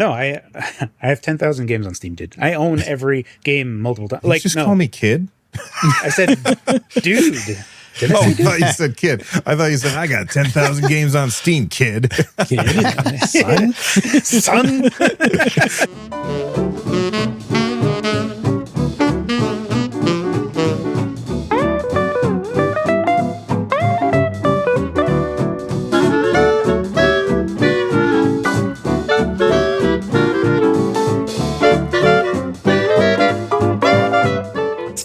No, I I have 10,000 games on Steam, dude. I own every game multiple times. Like, just call me kid. I said, dude. Did I I thought you said kid. I thought you said I got 10,000 games on Steam, kid. Son? Son?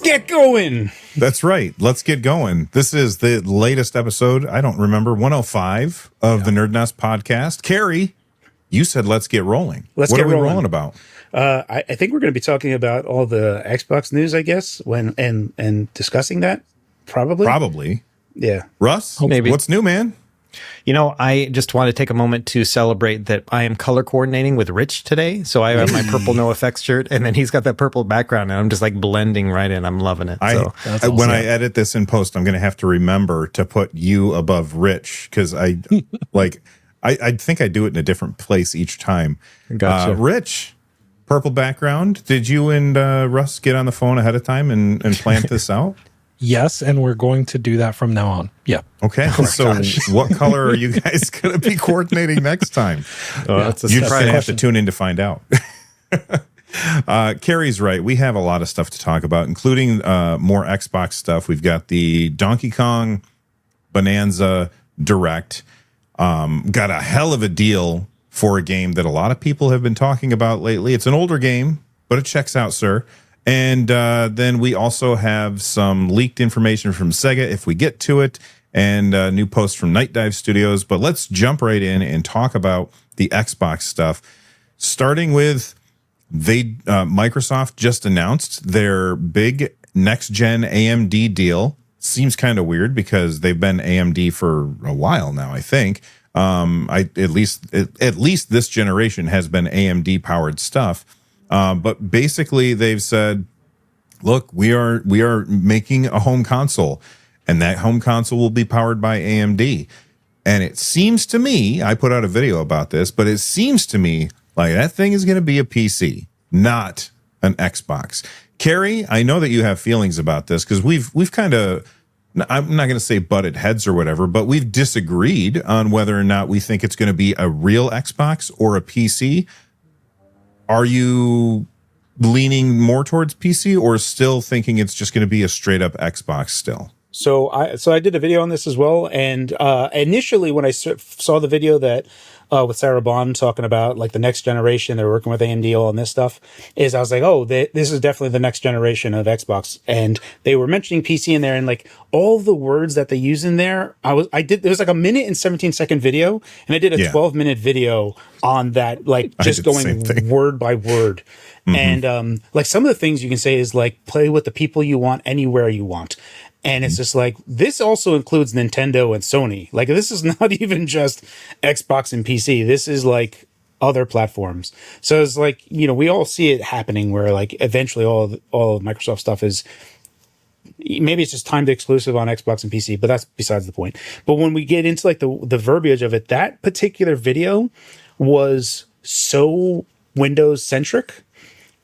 Get going. That's right. Let's get going. This is the latest episode, I don't remember, 105 of the NerdNest podcast. Carrie, you said let's get rolling. What are we rolling about? I think we're going to be talking about all the Xbox news, I guess, and discussing that. Probably. Yeah. Russ, maybe. What's new, man? You know, I just want to take a moment to celebrate that I am color coordinating with Rich today. So I have my purple No Effects shirt, and then he's got that purple background, and I'm just like blending right in. I'm loving it. Awesome. When I edit this in post, I'm going to have to remember to put you above Rich because I think I do it in a different place each time. Gotcha. Rich, purple background. Did you and Russ get on the phone ahead of time and plant this out? Yes, and we're going to do that from now on. Yeah. Okay. So what color are you guys going to be coordinating next time? That's a You're just going to have to tune in to find out. Carrie's right. We have a lot of stuff to talk about, including more Xbox stuff. We've got the Donkey Kong Bonanza Direct. Got a hell of a deal for a game that a lot of people have been talking about lately. It's an older game, but it checks out, sir. And then we also have some leaked information from Sega if we get to it, and a new post from Night Dive Studios. But let's jump right in and talk about the Xbox stuff, starting with Microsoft just announced their big next-gen AMD deal. Seems kind of weird because they've been AMD for a while now, I think. At least this generation has been AMD-powered stuff. But basically, they've said, "Look, we are making a home console, and that home console will be powered by AMD." And it seems to me, I put out a video about this, but it seems to me like that thing is going to be a PC, not an Xbox. Carrie, I know that you have feelings about this because we've kind of, I'm not going to say butted heads or whatever, but we've disagreed on whether or not we think it's going to be a real Xbox or a PC. Are you leaning more towards PC or still thinking it's just going to be a straight up Xbox still? So I did a video on this as well. And initially when I saw the video that with Sarah Bond talking about like the next generation, they're working with AMD all on this stuff, I was like, oh, this is definitely the next generation of Xbox. And they were mentioning PC in there, and like all the words that they use in there, there was like a 1:17 video, and I did a 12-minute video on that, like just going word by word. Mm-hmm. And like some of the things you can say is like play with the people you want anywhere you want. And it's just like, this also includes Nintendo and Sony. Like, this is not even just Xbox and PC. This is like other platforms. So it's like, you know, we all see it happening where like eventually all of Microsoft stuff is, maybe it's just timed exclusive on Xbox and PC, but that's besides the point. But when we get into like the verbiage of it, that particular video was so Windows centric.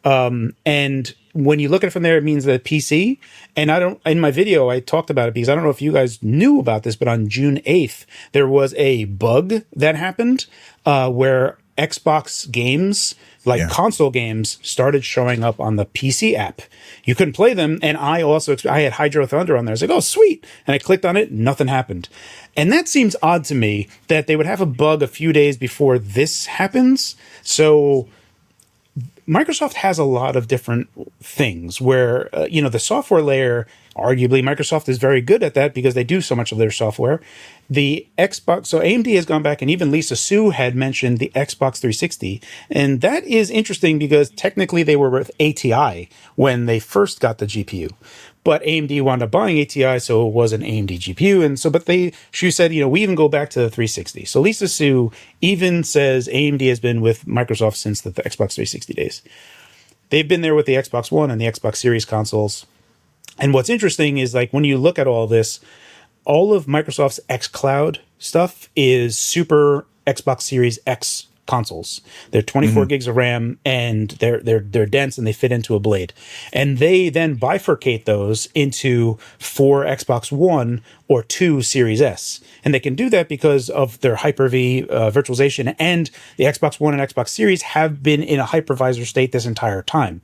And when you look at it from there, it means that PC, and in my video, I talked about it because I don't know if you guys knew about this, but on June 8th, there was a bug that happened, where Xbox games, like console games, started showing up on the PC app. You couldn't play them. And I had Hydro Thunder on there. I was like, oh, sweet. And I clicked on it. Nothing happened. And that seems odd to me that they would have a bug a few days before this happens. So Microsoft has a lot of different things where, the software layer, arguably Microsoft is very good at that because they do so much of their software. The Xbox, so AMD has gone back, and even Lisa Su had mentioned the Xbox 360. And that is interesting because technically they were with ATI when they first got the GPU. But AMD wound up buying ATI, so it was an AMD GPU. And so, she said, we even go back to the 360. So Lisa Su even says AMD has been with Microsoft since the Xbox 360 days. They've been there with the Xbox One and the Xbox Series consoles. And what's interesting is like when you look at all this, all of Microsoft's xCloud stuff is super Xbox Series X consoles. They're 24 gigs of RAM, and they're dense and they fit into a blade. And they then bifurcate those into 4 Xbox One or 2 Series S. And they can do that because of their Hyper-V virtualization, and the Xbox One and Xbox Series have been in a hypervisor state this entire time.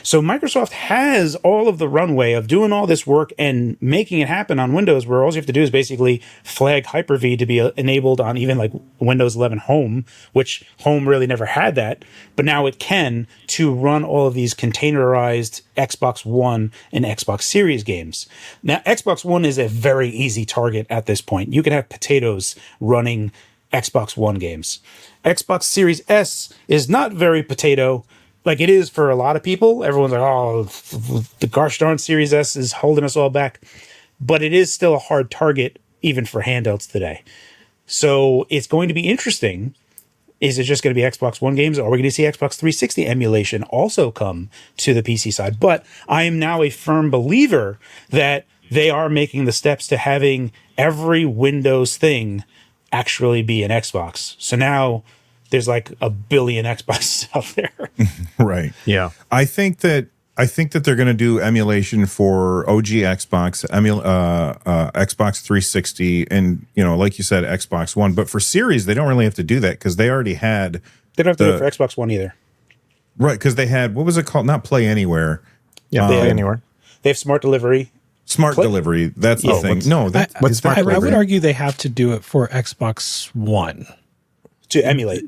So Microsoft has all of the runway of doing all this work and making it happen on Windows, where all you have to do is basically flag Hyper-V to be enabled on even like Windows 11 Home, which Home really never had that, but now it can, to run all of these containerized Xbox One and Xbox Series games. Now, Xbox One is a very easy target at this point. You can have potatoes running Xbox One games. Xbox Series S is not very potato, like it is for a lot of people. Everyone's like, oh, the gosh darn Series S is holding us all back. But it is still a hard target, even for handhelds today. So it's going to be interesting. Is it just going to be Xbox One games, or are we going to see Xbox 360 emulation also come to the PC side? But I am now a firm believer that they are making the steps to having every Windows thing actually be an Xbox. So now there's like a billion Xboxes out there. Right. Yeah. I think that they're going to do emulation for OG Xbox, Xbox 360, and like you said, Xbox One. But for Series, they don't really have to do that because they already had. They don't have to do it for Xbox One either. Right, because they had, what was it called? Not Play Anywhere. Yeah, Play Anywhere. They have Smart Delivery. Smart Delivery. That's the thing. I would argue they have to do it for Xbox One to emulate.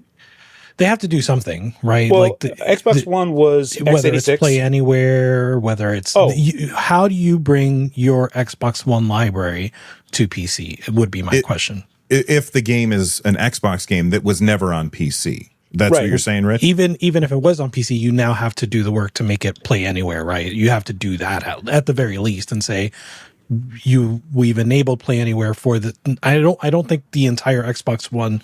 They have to do something, right? Well, like Xbox One was whether x86. It's Play Anywhere, whether it's how do you bring your Xbox One library to PC? It would be my question. If the game is an Xbox game that was never on PC, that's what you're saying, Rich. Even if it was on PC, you now have to do the work to make it Play Anywhere, right? You have to do that at the very least and say we've enabled Play Anywhere for the. I don't think the entire Xbox One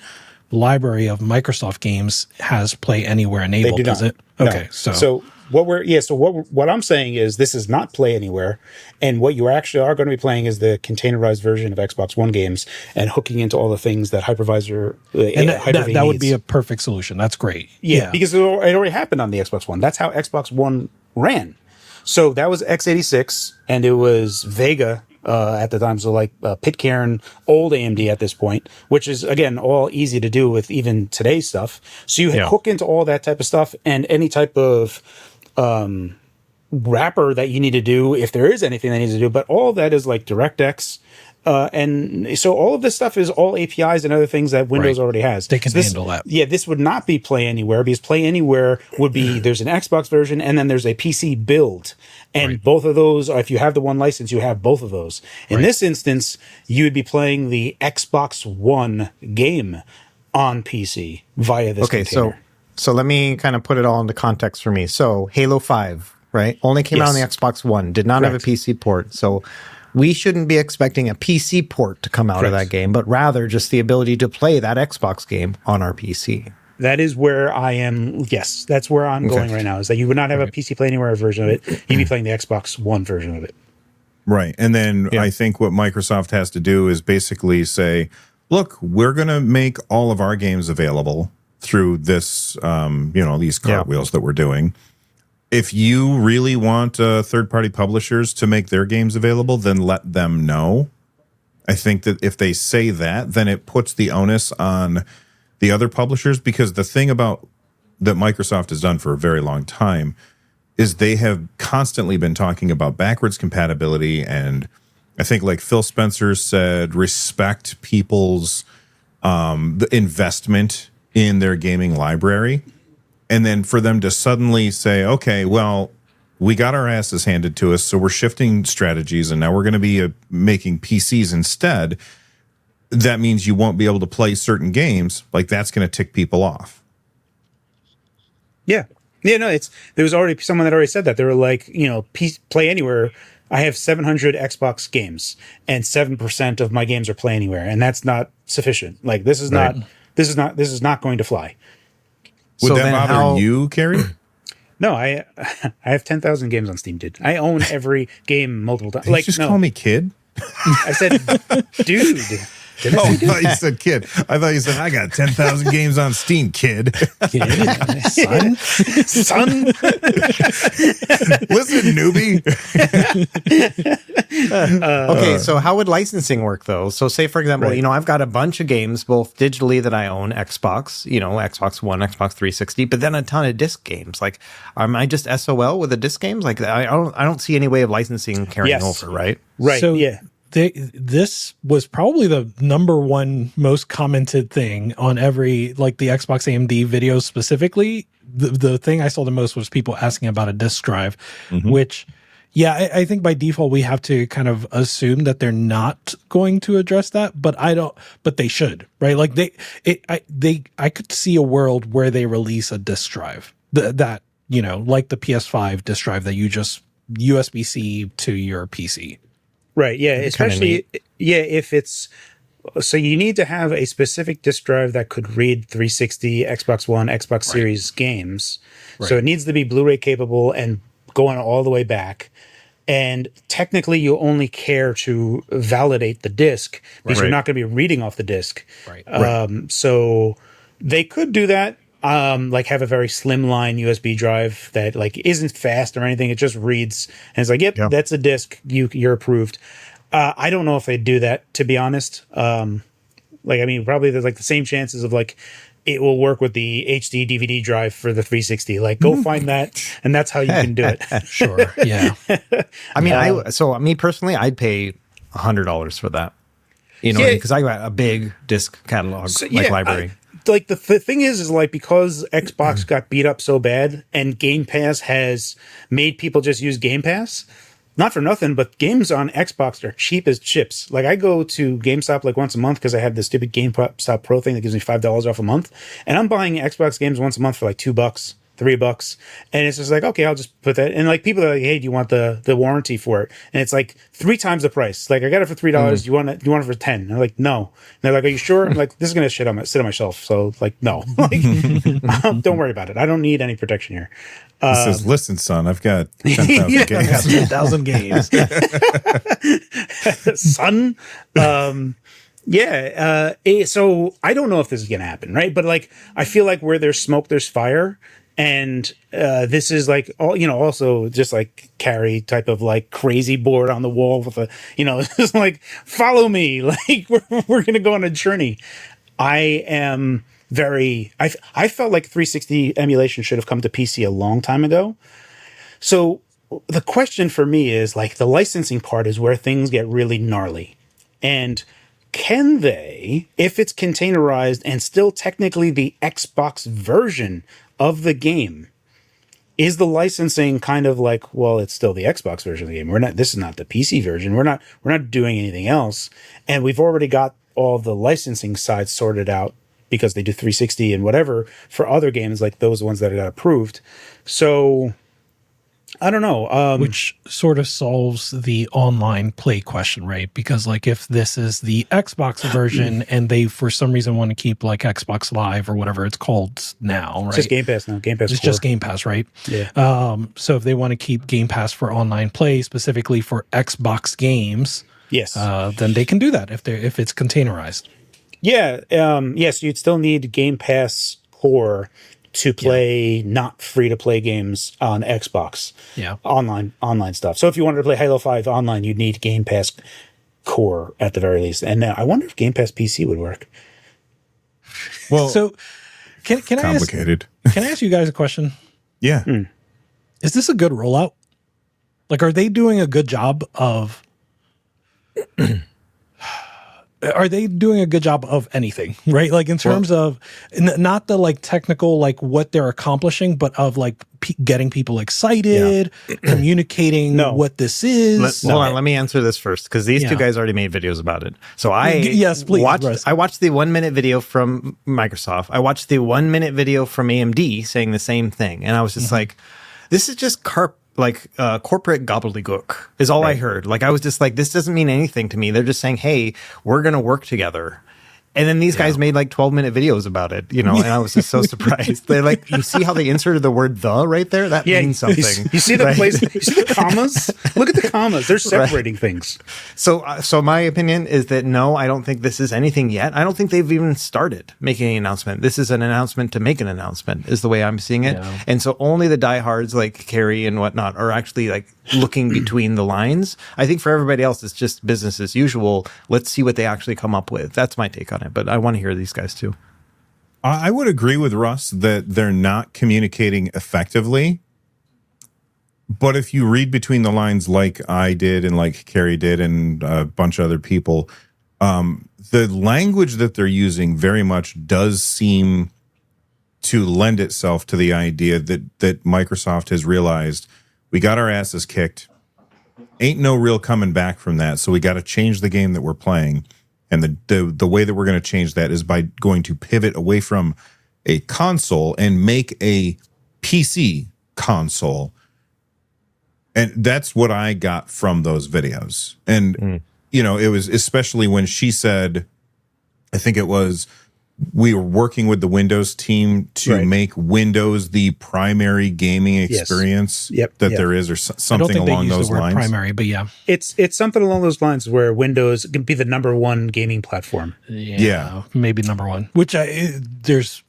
library of Microsoft games has Play Anywhere enabled, does it? Okay, no. So what I'm saying is this is not Play Anywhere, and what you actually are going to be playing is the containerized version of Xbox One games and hooking into all the things that hypervisor and that would be a perfect solution. That's great. Yeah, because it already happened on the Xbox One. That's how Xbox One ran. So that was x86, and it was Vega at the time, so like Pitcairn, old AMD at this point, which is again all easy to do with even today's stuff. So you hook into all that type of stuff, and any type of wrapper that you need to do, if there is anything that needs to do. But all of that is like DirectX, and so all of this stuff is all APIs and other things that Windows already has. They can handle that. Yeah, this would not be Play Anywhere, because Play Anywhere would be there's an Xbox version and then there's a PC build. And both of those, if you have the one license, you have both of those. In this instance, you would be playing the Xbox One game on PC via this container. So let me kind of put it all into context for me. So Halo 5, right? Only came out on the Xbox One, did not have a PC port. So we shouldn't be expecting a PC port to come out of that game, but rather just the ability to play that Xbox game on our PC. That is where I am. Yes, that's where I'm going right now, is that you would not have a PC Play Anywhere version of it. You'd be playing the Xbox One version of it. Right. And then I think what Microsoft has to do is basically say, look, we're going to make all of our games available through this, these cartwheels that we're doing. If you really want third-party publishers to make their games available, then let them know. I think that if they say that, then it puts the onus on the other publishers, because the thing about that Microsoft has done for a very long time is they have constantly been talking about backwards compatibility, and I think like Phil Spencer said, respect people's the investment in their gaming library. And then for them to suddenly say, okay, well, we got our asses handed to us, so we're shifting strategies, and now we're going to be making PCs instead. That means you won't be able to play certain games. Like, that's going to tick people off. Yeah. Yeah, no, there was already someone that already said that. They were like, Play Anywhere, I have 700 Xbox games, and 7% of my games are Play Anywhere, and that's not sufficient. Like, this is not going to fly. Would that bother you, Carrie? No, I have 10,000 games on Steam, dude. I own every game multiple times. Did you just call me kid? I said, dude. I thought you said kid. I thought you said I got 10,000 games on Steam, kid. Son? Son. Listen, newbie. Okay, so how would licensing work though? So say for example, Right. I've got a bunch of games both digitally that I own, Xbox, Xbox One, Xbox 360, but then a ton of disc games. Like, am I just SOL with the disc games? Like, I don't see any way of licensing carrying over, right? Right. So yeah. This was probably the number one most commented thing on every, like the Xbox AMD videos specifically. The thing I saw the most was people asking about a disk drive, which, I think by default we have to kind of assume that they're not going to address that, but they should, right? Like I could see a world where they release a disk drive that, like the PS5 disk drive that you just USB-C to your PC. Right. Yeah. Especially, if it's so you need to have a specific disk drive that could read 360, Xbox One, Xbox Series games. Right. So it needs to be Blu-ray capable and going all the way back. And technically, you only care to validate the disk because you're not going to be reading off the disk. Right. So they could do that. Like have a very slimline USB drive that like isn't fast or anything. It just reads and it's like, yep. That's a disk. You're approved. I don't know if they'd do that, to be honest. Probably there's like the same chances of like it will work with the HD DVD drive for the 360. Like go find that, and that's how you can do it. Sure. Yeah. Me personally, I'd pay $100 for that. Because I got a big disc catalog library. Like the thing is like because Xbox got beat up so bad and Game Pass has made people just use Game Pass, not for nothing, but games on Xbox are cheap as chips. Like I go to GameStop like once a month because I have the stupid GameStop Pro thing that gives me $5 off a month, and I'm buying Xbox games once a month for like $2, $3, and it's just like, okay, I'll just put that. And like people are like, hey, do you want the warranty for it? And it's like 3 times the price. Like I got it for $3. You want it for 10? And I'm like, no. And they're like, are you sure? I'm like, this is gonna sit on my shelf. So like, no. Like, don't worry about it. I don't need any protection here. He says, listen, son, I've got 10,000 games. I got 10,000 games. Son. So I don't know if this is gonna happen, right? But like, I feel like where there's smoke, there's fire. And this is like also just like Carrie type of like crazy board on the wall with a just like follow me, like we're gonna go on a journey. I felt like 360 emulation should have come to PC a long time ago. So the question for me is like the licensing part is where things get really gnarly, and can they, if it's containerized and still technically the Xbox version of the game, is the licensing kind of like, well, it's still the Xbox version of the game. This is not the PC version. We're not doing anything else. And we've already got all the licensing sides sorted out because they do 360 and whatever for other games like those ones that got approved. So I don't know. Which sort of solves the online play question, right? Because like if this is the Xbox version and they for some reason want to keep like Xbox Live or whatever it's called now, right? It's just Game Pass now. Game Pass. It's just Game Pass, right? Yeah. So if they want to keep Game Pass for online play, specifically for Xbox games, yes, then they can do that if it's containerized. Yeah. Yes, you'd still need Game Pass Core to play not free to play games on Xbox. Yeah. Online stuff. So if you wanted to play Halo 5 online, you'd need Game Pass Core at the very least. And now I wonder if Game Pass PC would work. Well, so can I complicated. Can I ask you guys a question? Yeah. Is this a good rollout? Like, are they doing a good job of anything, right? Like in terms of not the like technical, like what they're accomplishing, but of like getting people excited, communicating what this is. Hold on, let me answer this first because these two guys already made videos about it. So I watched the 1 minute video from Microsoft. I watched the 1 minute video from AMD saying the same thing, and I was just like, this is just corporate gobbledygook is all I heard. Like I was just like, this doesn't mean anything to me. They're just saying, hey, we're going to work together. And then these guys made like 12-minute videos about it, and I was just so surprised. They're like, you see how they inserted the word "the" right there? That means something. You see the place? You see the commas? Look at the commas. They're separating things. So my opinion is that no, I don't think this is anything yet. I don't think they've even started making an announcement. This is an announcement to make an announcement, is the way I'm seeing it. Yeah. And so only the diehards like Carrie and whatnot are actually like looking between the lines. I think for everybody else, it's just business as usual. Let's see what they actually come up with. That's my take on it. But I want to hear these guys too. I would agree with Russ that they're not communicating effectively. But if you read between the lines like I did and like Carrie did and a bunch of other people, the language that they're using very much does seem to lend itself to the idea that Microsoft has realized we got our asses kicked. Ain't no real coming back from that. So we got to change the game that we're playing. And the way that we're going to change that is by going to pivot away from a console and make a PC console. And that's what I got from those videos. And, it was especially when she said, I think it was, we were working with the Windows team to make Windows the primary gaming experience there is, or something along those lines. Primary, but yeah, it's something along those lines where Windows can be the number one gaming platform. Yeah, maybe number one. Which there's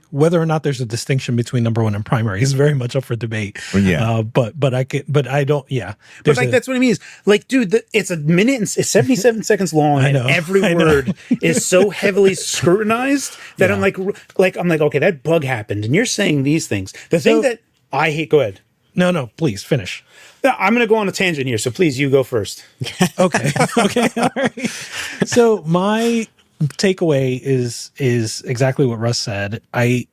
whether or not there's a distinction between number one and primary is very much up for debate. Yeah, but I don't. Yeah, but like that's what I mean is like, dude, it's a minute and it's 77 seconds long, and every word is so heavily scrutinized that I'm like, okay, that bug happened, and you're saying these things. The thing that I hate. Go ahead. No, please finish. I'm going to go on a tangent here, so please, you go first. Okay. All right. So my takeaway is exactly what Russ said. I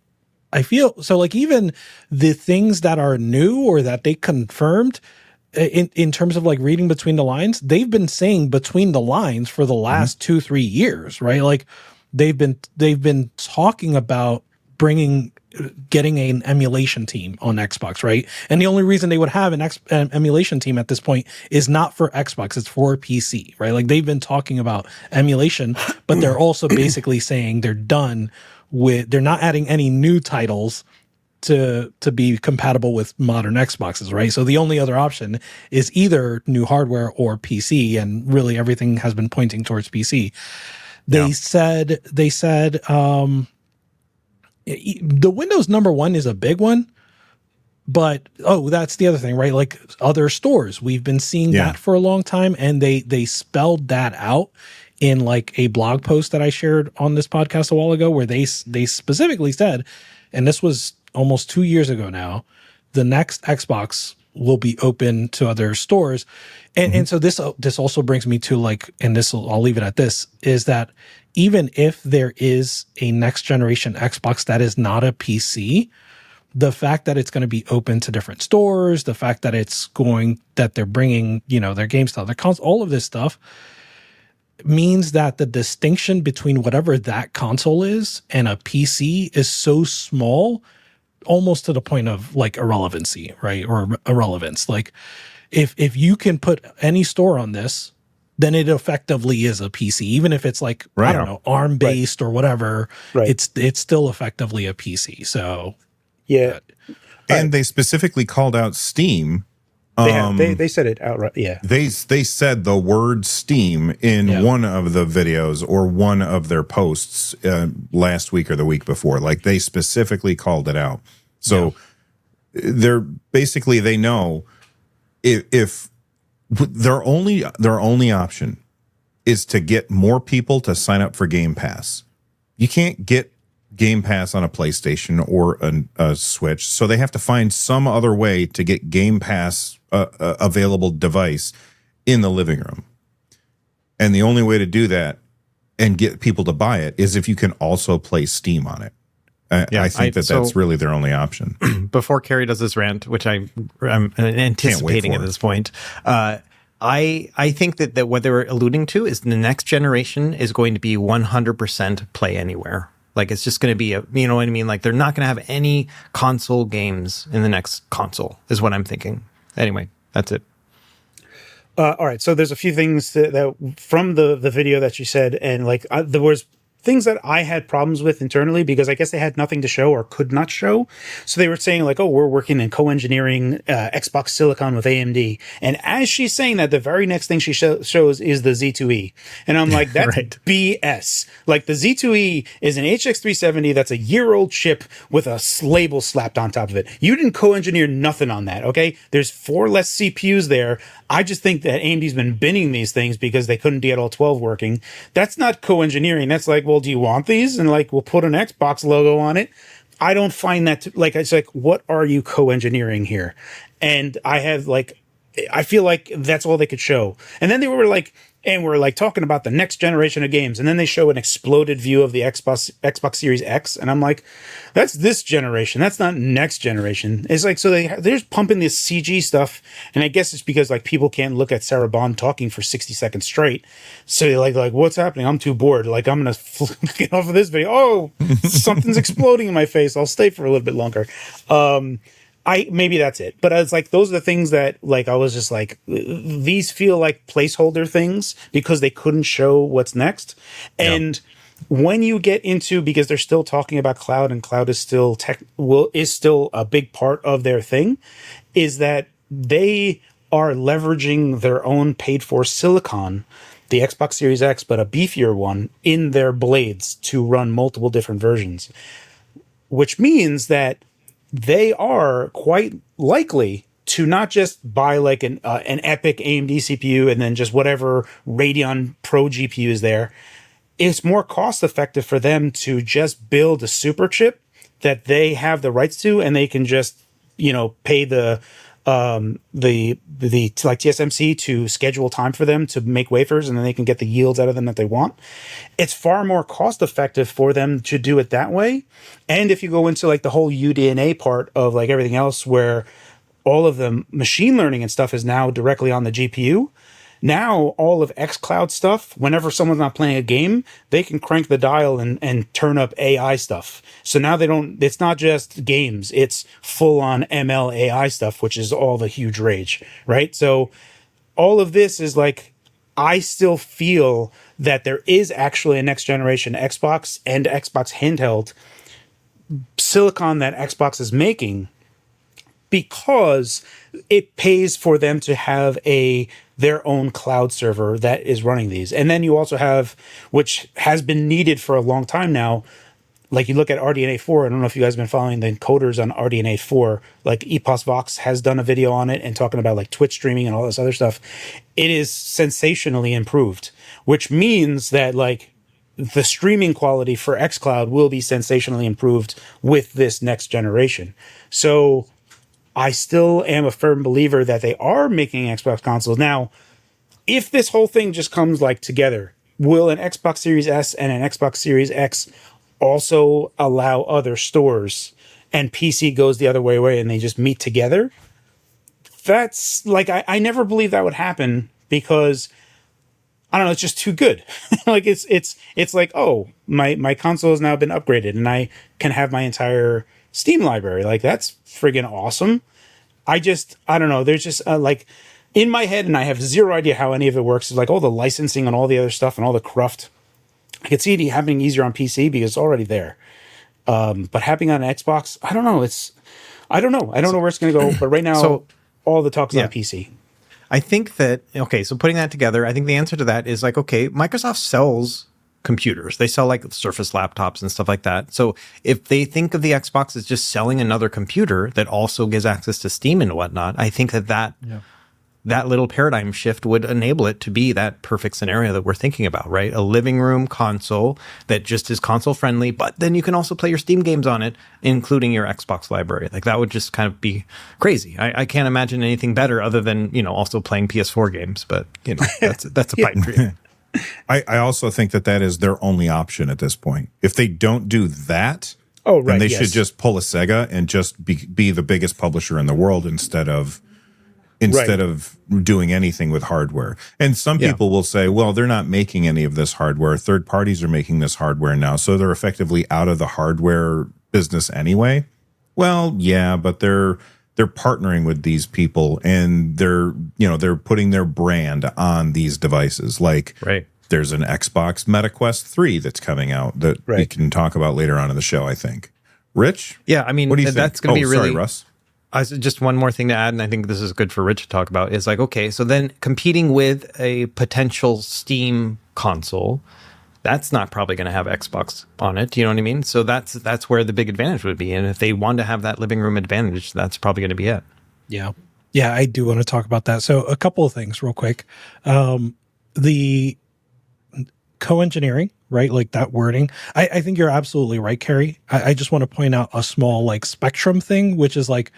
feel so like even the things that are new or that they confirmed in terms of like reading between the lines, they've been saying between the lines for the last 2-3 years, right? Like they've been talking about getting an emulation team on Xbox, right? And the only reason they would have an emulation team at this point is not for Xbox, it's for PC, right? Like they've been talking about emulation, but they're also basically saying they're done with, they're not adding any new titles to be compatible with modern Xboxes, right? So the only other option is either new hardware or PC, and really everything has been pointing towards PC. They said the Windows number one is a big one, but that's the other thing, right? Like other stores, we've been seeing that for a long time, and they spelled that out in like a blog post that I shared on this podcast a while ago, where they specifically said, and this was almost 2 years ago now, the next Xbox will be open to other stores, and so this also brings me to like, and I'll leave it at this, is that even if there is a next generation Xbox that is not a PC, the fact that it's going to be open to different stores, the fact that they're bringing, their game style, their console, all of this stuff means that the distinction between whatever that console is and a PC is so small, almost to the point of like irrelevancy, right? Or irrelevance. Like if you can put any store on this, then it effectively is a PC, even if it's like, I don't know, ARM based or whatever. Right. It's still effectively a PC. So yeah, and they specifically called out Steam. They said it outright. Yeah, they said the word Steam in one of the videos or one of their posts last week or the week before. Like they specifically called it out. So they're basically, they know if their only option is to get more people to sign up for Game Pass. You can't get Game Pass on a PlayStation or a Switch, so they have to find some other way to get Game Pass available device in the living room. And the only way to do that and get people to buy it is if you can also play Steam on it. I think that's really their only option. Before Carrie does this rant, which I'm anticipating at this point, I think that what they're alluding to is the next generation is going to be 100% play anywhere. Like it's just going to be you know what I mean? Like they're not going to have any console games in the next console is what I'm thinking. Anyway, that's it. All right, so there's a few things that from the video that you said, and like there was things that I had problems with internally because I guess they had nothing to show or could not show. So they were saying like, "Oh, we're working in co-engineering Xbox Silicon with AMD," and as she's saying that, the very next thing she shows is the Z2E, and I'm like, "That's Right. BS." Like the Z2E is an HX 370 that's a year-old chip with a label slapped on top of it. You didn't co-engineer nothing on that, okay? There's 4 less CPUs there. I just think that AMD's been binning these things because they couldn't get all 12 working. That's not co-engineering. That's like, well, do you want these? And like, we'll put an Xbox logo on it. I don't find that like, it's like, what are you co-engineering here? And I feel like that's all they could show. And then they were like, and we're like talking about the next generation of games, and then they show an exploded view of the Xbox Series X, and I'm like, that's this generation. That's not next generation. It's like, so they're just pumping this CG stuff, and I guess it's because like people can't look at Sarah Bond talking for 60 seconds straight. So they're like, what's happening? I'm too bored. Like, I'm gonna get off of this video. Oh, something's exploding in my face. I'll stay for a little bit longer. Maybe that's it. But it's like, those are the things that like, I was just like, these feel like placeholder things because they couldn't show what's next. And when you get into, because they're still talking about cloud, and cloud is still is still a big part of their thing, is that they are leveraging their own paid for silicon, the Xbox Series X, but a beefier one, in their blades to run multiple different versions, which means that they are quite likely to not just buy like an epic AMD CPU and then just whatever Radeon Pro GPU is there. It's more cost effective for them to just build a super chip that they have the rights to, and they can just, pay the like TSMC to schedule time for them to make wafers, and then they can get the yields out of them that they want. It's far more cost effective for them to do it that way. And if you go into like the whole UDNA part of like everything else, where all of the machine learning and stuff is now directly on the GPU, now all of xCloud stuff, whenever someone's not playing a game, they can crank the dial and turn up AI stuff. So now it's not just games, it's full on ML AI stuff, which is all the huge rage, right? So all of this is like, I still feel that there is actually a next generation Xbox and Xbox handheld silicon that Xbox is making, because it pays for them to have their own cloud server that is running these. And then you also have, which has been needed for a long time now, like you look at RDNA 4, I don't know if you guys have been following the encoders on RDNA 4, like Epos Vox has done a video on it and talking about like Twitch streaming and all this other stuff. It is sensationally improved, which means that like the streaming quality for xCloud will be sensationally improved with this next generation. So I still am a firm believer that they are making Xbox consoles. Now, if this whole thing just comes like together, will an Xbox Series S and an Xbox Series X also allow other stores, and PC goes the other way and they just meet together? That's like, I never believed that would happen, because I don't know, it's just too good. Like it's like, oh, my console has now been upgraded and I can have my entire Steam library. Like, that's friggin' awesome. I don't know. There's just like in my head, and I have zero idea how any of it works, is like all the licensing and all the other stuff and all the cruft. I could see it happening easier on PC because it's already there. But happening on an Xbox, I don't know. I don't know. I don't know where it's going to go. But right now, all the talk's on PC. I think that, okay, so putting that together, I think the answer to that is like, okay, Microsoft sells computers. They sell like Surface laptops and stuff like that. So if they think of the Xbox as just selling another computer that also gives access to Steam and whatnot, I think that little paradigm shift would enable it to be that perfect scenario that we're thinking about, right? A living room console that just is console friendly, but then you can also play your Steam games on it, including your Xbox library. Like, that would just kind of be crazy. I can't imagine anything better other than, also playing PS4 games, but that's a pipe dream. I also think that is their only option at this point. If they don't do that, then they should just pull a Sega and just be the biggest publisher in the world instead of doing anything with hardware. And some people will say, well, they're not making any of this hardware. Third parties are making this hardware now, so they're effectively out of the hardware business anyway. Well, yeah, but they're they're partnering with these people, and they're putting their brand on these devices. Like, Right. there's an Xbox MetaQuest 3 that's coming out that we can talk about later on in the show, I think. Rich? Yeah, I mean, what do you that's think? going to be really... Sorry, Russ. Just one more thing to add, and I think this is good for Rich to talk about, is like, okay, so then competing with a potential Steam console, that's not probably going to have Xbox on it. Do you know what I mean? So that's where the big advantage would be. And if they want to have that living room advantage, that's probably going to be it. Yeah. Yeah, I do want to talk about that. So a couple of things real quick. The co-engineering, right? Like that wording. I think you're absolutely right, Carrie. I just want to point out a small like spectrum thing, which is like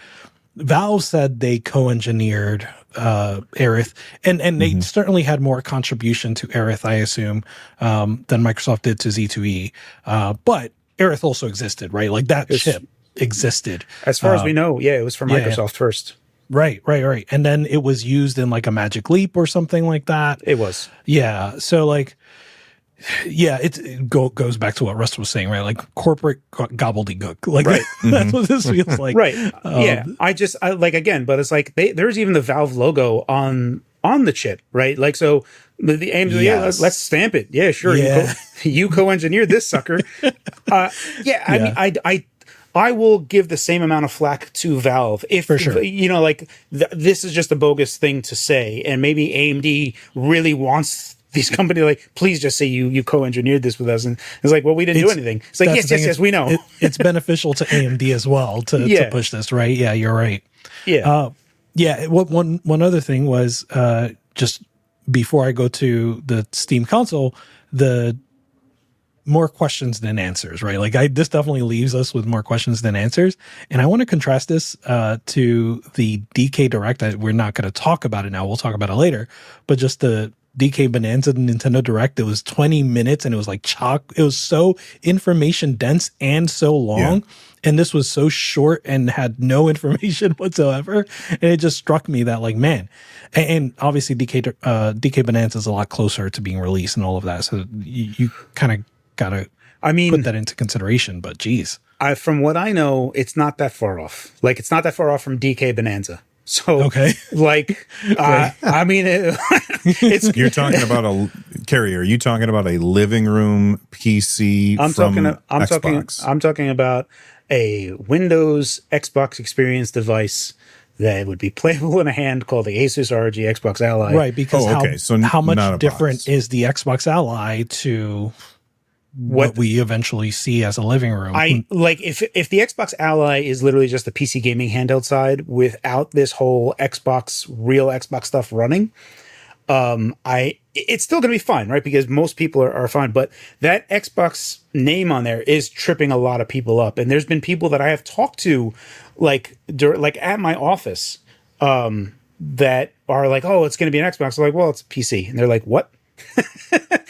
Valve said they co-engineered Aerith, and they certainly had more contribution to Aerith, I assume, than Microsoft did to Z2E. But Aerith also existed, right? Like that chip existed. As far as we know, it was from Microsoft first. Right. And then it was used in like a Magic Leap or something like that. It was. Yeah. So like, yeah, it goes back to what Russ was saying, right? Like corporate gobbledygook. Like that's what this feels like. Right. I like, again, but it's like there's even the Valve logo on the chip, right? Like, so the aim is, let's stamp it. Yeah, sure. Yeah. You co-engineered this sucker. I mean, I will give the same amount of flack to Valve if, for sure. This is just a bogus thing to say, and maybe AMD really wants these companies like, please just say you co-engineered this with us, and it's like, well, we didn't do anything. It's like, yes, we know. It's beneficial to AMD as well to push this, right? Yeah, you're right. Yeah, One other thing was just before I go to the Steam console, the more questions than answers, right? Like this definitely leaves us with more questions than answers. And I want to contrast this to the DK Direct. We're not going to talk about it now. We'll talk about it later. But just the DK Bonanza Nintendo Direct, it was 20 minutes and it was like chock. It was so information dense and so long. Yeah. And this was so short and had no information whatsoever. And it just struck me that like, man, and obviously DK Bonanza is a lot closer to being released and all of that. So you kind of got to put that into consideration, but geez. From what I know, it's not that far off. Like, it's not that far off from DK Bonanza. So, okay. Like, I mean, it's... You're talking about Carrie, are you talking about a living room PC Xbox? I'm talking about a Windows Xbox experience device that would be playable in a hand called the Asus ROG Xbox Ally. Right, because how much different is the Xbox Ally to what we eventually see as a living room? If the Xbox Ally is literally just the PC gaming handheld side without this whole real Xbox stuff running, it's still going to be fine, right? Because most people are fine, but that Xbox name on there is tripping a lot of people up. And there's been people that I have talked to, like at my office, that are like, oh, it's going to be an Xbox. I'm like, well, it's a PC. And they're like, what?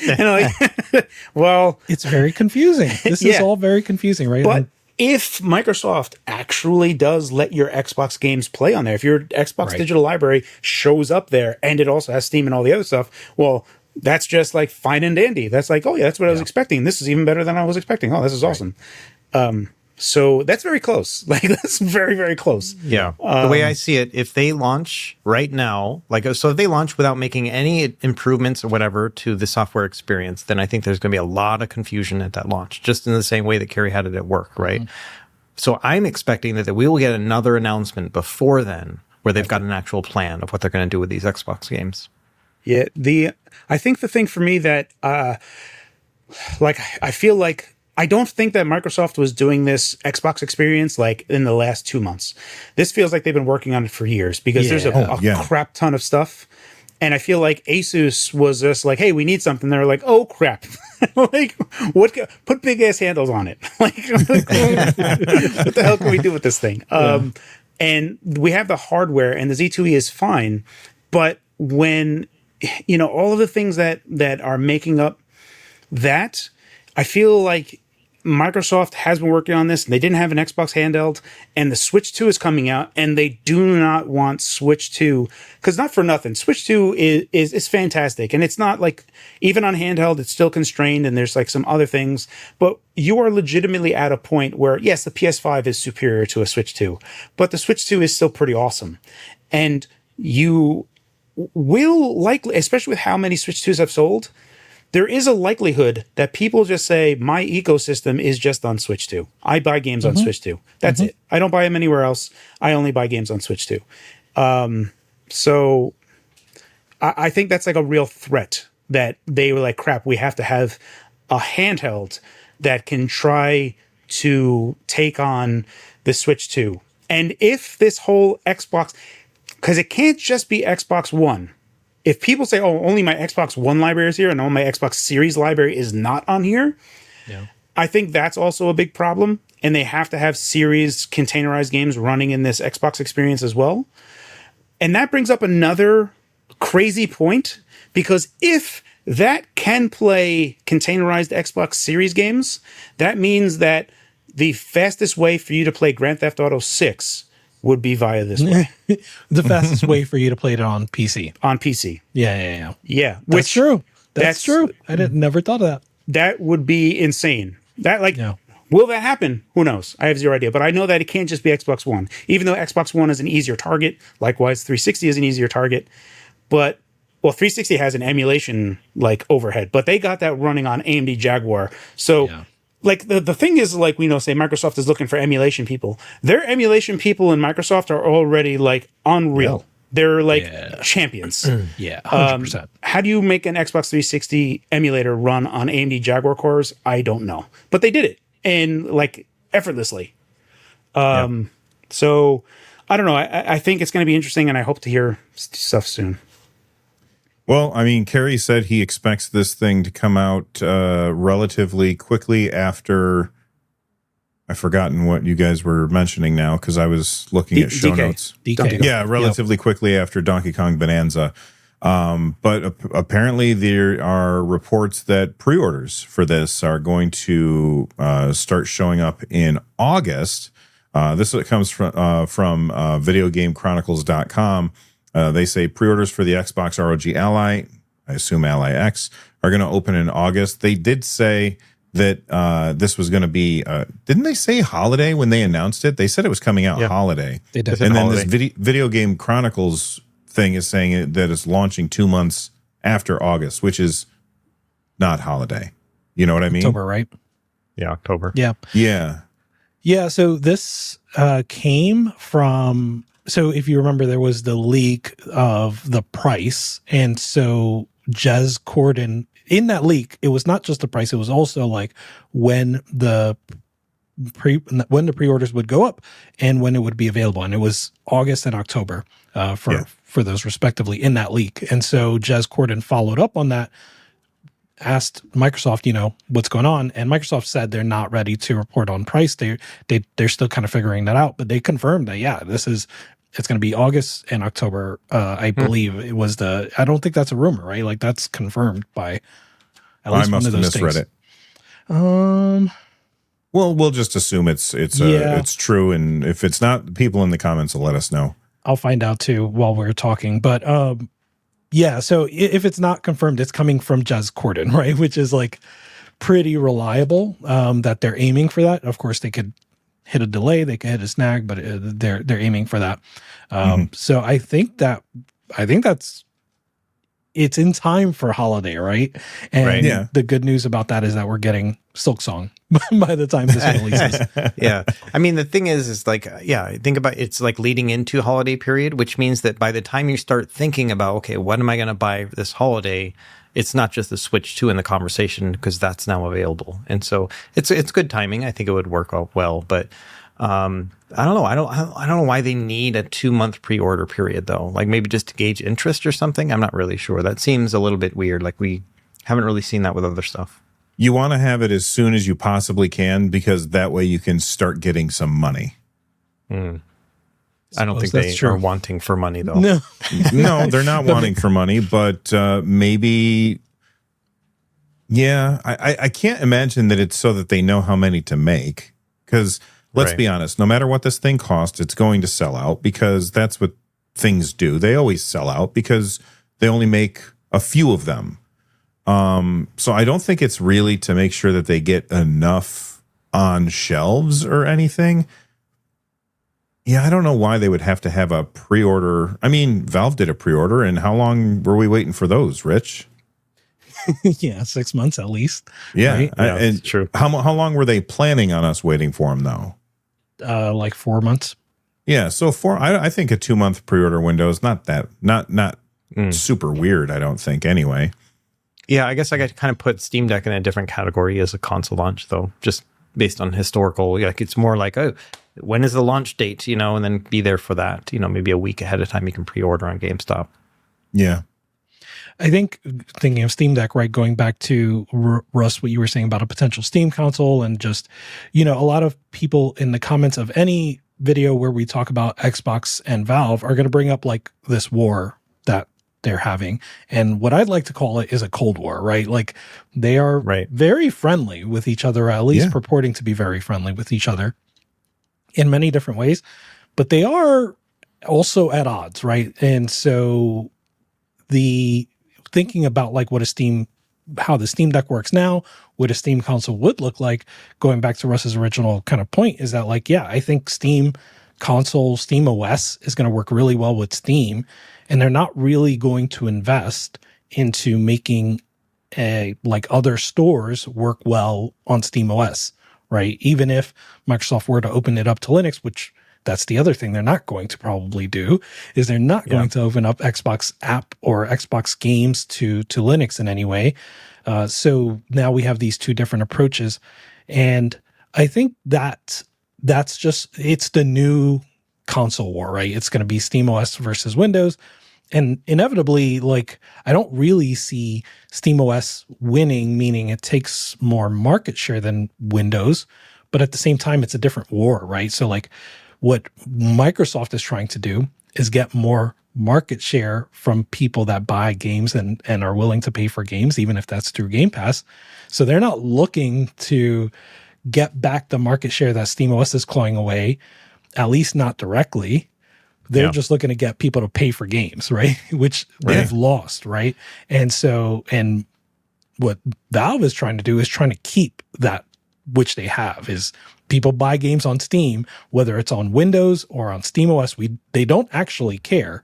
And I'm like, well, it's very confusing. This is all very confusing, right? But if Microsoft actually does let your Xbox games play on there, if your Xbox digital library shows up there and it also has Steam and all the other stuff, well, that's just like fine and dandy. That's like, oh yeah, that's what I was expecting. This is even better than I was expecting. Oh, this is awesome. So that's very close. Like, that's very, very close. Yeah. The way I see it, if they launch right now, if they launch without making any improvements or whatever to the software experience, then I think there's going to be a lot of confusion at that launch, just in the same way that Carrie had it at work, right? Mm-hmm. So I'm expecting that we will get another announcement before then where they've got an actual plan of what they're going to do with these Xbox games. Yeah. I think the thing for me that, I feel like, I don't think that Microsoft was doing this Xbox experience like in the last 2 months. This feels like they've been working on it for years because there's a crap ton of stuff. And I feel like Asus was just like, hey, we need something. They're like, oh, crap. Like, put big ass handles on it. Like, what the hell can we do with this thing? And we have the hardware and the Z2E is fine. But when, all of the things that are making up that, I feel like Microsoft has been working on this, and they didn't have an Xbox handheld, and the Switch 2 is coming out, and they do not want Switch 2, because not for nothing, Switch 2 is fantastic, and it's not like, even on handheld, it's still constrained, and there's like some other things, but you are legitimately at a point where, yes, the PS5 is superior to a Switch 2, but the Switch 2 is still pretty awesome, and you will likely, especially with how many Switch 2s have sold, there is a likelihood that people just say, my ecosystem is just on Switch 2. I buy games on Switch 2. That's it. I don't buy them anywhere else. I only buy games on Switch 2. So I think that's like a real threat, that they were like, crap, we have to have a handheld that can try to take on the Switch 2. And if this whole Xbox, because it can't just be Xbox One. If people say, oh, only my Xbox One library is here and only my Xbox Series library is not on here, I think that's also a big problem. And they have to have Series containerized games running in this Xbox experience as well. And that brings up another crazy point, because if that can play containerized Xbox Series games, that means that the fastest way for you to play Grand Theft Auto 6 would be via this way. The fastest way for you to play it on PC. On PC. Yeah. Which, true. That's true. I never thought of that. That would be insane. That will that happen? Who knows? I have zero idea. But I know that it can't just be Xbox One. Even though Xbox One is an easier target, likewise 360 is an easier target. But 360 has an emulation like overhead, but they got that running on AMD Jaguar. So like the thing is, like, we know, say Microsoft is looking for emulation people. Their emulation people in Microsoft are already like unreal. They're like champions. 100%. How do you make an Xbox 360 emulator run on AMD Jaguar cores? I don't know, but they did it, and like effortlessly. So I don't know. I think it's going to be interesting, and I hope to hear stuff soon. Well, I mean, Kerry said he expects this thing to come out relatively quickly after. I've forgotten what you guys were mentioning now, because I was looking at show notes. DK. Yeah, relatively quickly after Donkey Kong Bonanza. But apparently there are reports that pre-orders for this are going to start showing up in August. This comes from VideoGameChronicles.com. They say pre-orders for the Xbox ROG Ally, I assume Ally X, are going to open in August. They did say that this was going to be, didn't they say holiday when they announced it? They said it was coming out holiday. They did. And then this Video Game Chronicles thing is saying that it's launching 2 months after August, which is not holiday. You know what I mean? October, right? Yeah, October. Yeah. So this came from... So if you remember, there was the leak of the price. And so Jez Corden, in that leak, it was not just the price. It was also like when the pre-orders would go up and when it would be available. And it was August and October for those respectively in that leak. And so Jez Corden followed up on that, asked Microsoft, what's going on, and Microsoft said they're not ready to report on price. They're still kind of figuring that out, but they confirmed that it's going to be August and October. I believe it was I don't think that's a rumor, right? Like that's confirmed by at least one of those things. I must have misread it. Well, we'll just assume it's true, and if it's not, people in the comments will let us know. I'll find out too while we're talking, but so if it's not confirmed, it's coming from Jez Corden, right? Which is like pretty reliable, that they're aiming for that. Of course, they could hit a delay, they could hit a snag, but they're aiming for that. So I think that's it's in time for holiday, right? And the good news about that is that we're getting Silksong by the time this releases. I mean, the thing is like, think about it's like leading into holiday period, which means that by the time you start thinking about, okay, what am I going to buy this holiday? It's not just the Switch 2 in the conversation, because that's now available. And so it's good timing. I think it would work out well, but I don't know. I don't know why they need a 2-month pre-order period though. Like maybe just to gauge interest or something. I'm not really sure. That seems a little bit weird. Like we haven't really seen that with other stuff. You want to have it as soon as you possibly can, because that way you can start getting some money. I don't think they are wanting for money, though. No, they're not wanting for money, but maybe Yeah, I can't imagine that it's so that they know how many to make. Because let's be honest, no matter what this thing costs, it's going to sell out because that's what things do. They always sell out because they only make a few of them. So I don't think it's really to make sure that they get enough on shelves or anything. Yeah, I don't know why they would have to have a pre-order. I mean, Valve did a pre-order, and how long were we waiting for those, Rich? Yeah, 6 months at least. Yeah, right? and true. How long were they planning on us waiting for them, though? Like 4 months. Yeah, so I think a 2-month pre-order window is not super weird. I don't think anyway. Yeah, I guess I got to kind of put Steam Deck in a different category as a console launch, though, just based on historical. Like it's more like, oh, when is the launch date? And then be there for that. Maybe a week ahead of time you can pre-order on GameStop. Yeah. I think thinking of Steam Deck, right, going back to Russ, what you were saying about a potential Steam console and just, a lot of people in the comments of any video where we talk about Xbox and Valve are going to bring up like this war that they're having. And what I'd like to call it is a Cold War, right? Like they are very friendly with each other, at least purporting to be very friendly with each other in many different ways, but they are also at odds, right? And so thinking about like how the Steam Deck works now, what a Steam console would look like, going back to Russ's original kind of point is that like, yeah, I think Steam console, Steam OS is going to work really well with Steam, and they're not really going to invest into making like other stores work well on Steam OS, right? Even if Microsoft were to open it up to Linux, which that's the other thing they're not going to probably do, is they're not going to open up Xbox app or Xbox games to Linux in any way. So now we have these two different approaches. And I think that's it's the new console war, right? It's going to be SteamOS versus Windows. And inevitably, like, I don't really see SteamOS winning, meaning it takes more market share than Windows. But at the same time, it's a different war, right? So like, what Microsoft is trying to do is get more market share from people that buy games and are willing to pay for games, even if that's through Game Pass. So they're not looking to get back the market share that SteamOS is clawing away, at least not directly. They're just looking to get people to pay for games, right? Which they've lost, right? And so, and what Valve is trying to do is trying to keep that, which they have, is people buy games on Steam, whether it's on Windows or on SteamOS. They don't actually care.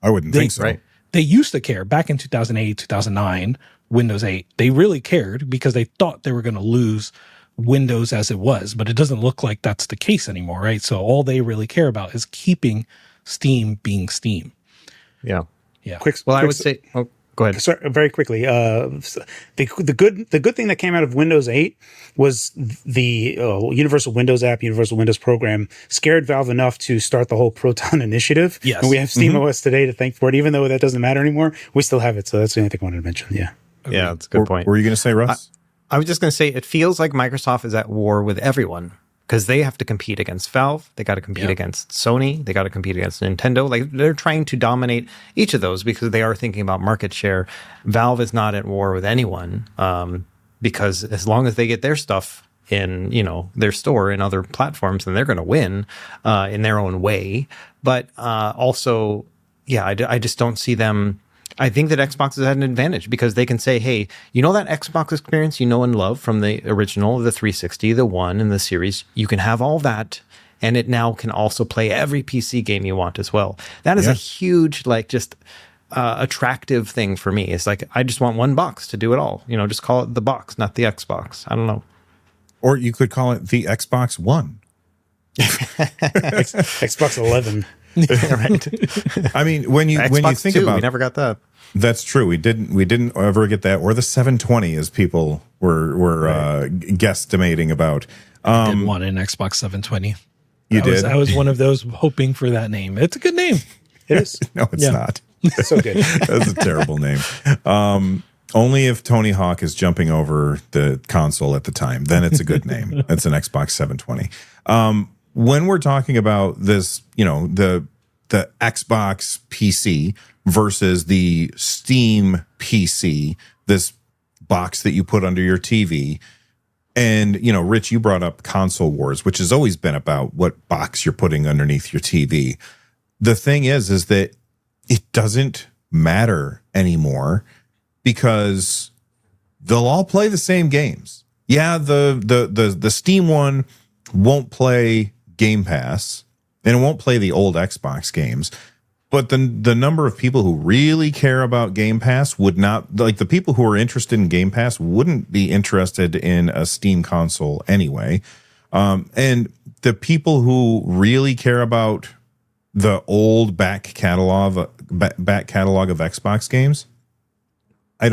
I wouldn't think so. Right? They used to care back in 2008, 2009, Windows 8. They really cared because they thought they were going to lose Windows as it was, but it doesn't look like that's the case anymore, right? So all they really care about is keeping Steam being Steam. Yeah. I would say... Oh, go ahead. Sorry, very quickly. The good thing that came out of Windows 8 was the Universal Windows app, Universal Windows program scared Valve enough to start the whole Proton initiative. Yes. And we have SteamOS today to thank for it. Even though that doesn't matter anymore, we still have it. So that's the only thing I wanted to mention. Yeah. Yeah, that's a good point. Were you going to say, Russ? I was just going to say, it feels like Microsoft is at war with everyone because they have to compete against Valve. They got to compete against Sony. They got to compete against Nintendo. Like, they're trying to dominate each of those because they are thinking about market share. Valve is not at war with anyone because as long as they get their stuff in, their store and other platforms, then they're going to win in their own way. But also, I just don't see them. I think that Xbox has had an advantage because they can say, hey, that Xbox experience you know and love from the original, the 360, the One, and the Series, you can have all that, and it now can also play every PC game you want as well. That is a huge, attractive thing for me. It's like, I just want one box to do it all. Just call it the box, not the Xbox. I don't know. Or you could call it the Xbox One. Xbox 11. Right. I mean, when you think 2, about, we never got that. That's true. We didn't ever get that, or the 720, as people were guesstimating about. I did want an Xbox 720. You did. I was one of those hoping for that name. It's a good name. It is. No, it's not. It's so good. That's a terrible name. Only if Tony Hawk is jumping over the console at the time, then it's a good name. That's an Xbox 720. When we're talking about this, the Xbox PC versus the Steam PC, this box that you put under your TV. And, Rich, you brought up console wars, which has always been about what box you're putting underneath your TV. The thing is that it doesn't matter anymore because they'll all play the same games. Yeah, the Steam one won't play Game Pass, and it won't play the old Xbox games. But the number of people who really care about Game Pass would not, like the people who are interested in Game Pass wouldn't be interested in a Steam console anyway. And the people who really care about the old back catalog of Xbox games, I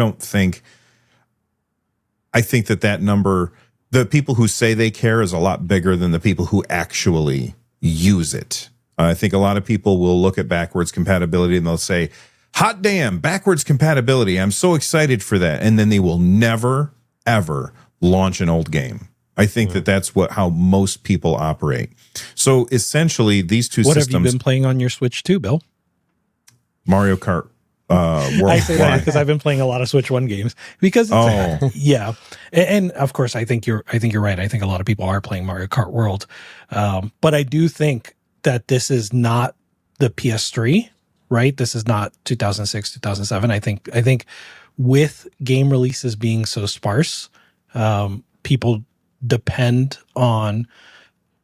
think that number, the people who say they care is a lot bigger than the people who actually use it. I think a lot of people will look at backwards compatibility and they'll say, hot damn, backwards compatibility. I'm so excited for that. And then they will never, ever launch an old game. I think that's how most people operate. So essentially, these two systems. What have you been playing on your Switch too, Bill? Mario Kart World. I say that because I've been playing a lot of Switch 1 games. Because yeah, and of course, I think you're right. I think a lot of people are playing Mario Kart World, but I do think that this is not the PS3, right? This is not 2006, 2007. I think with game releases being so sparse, people depend on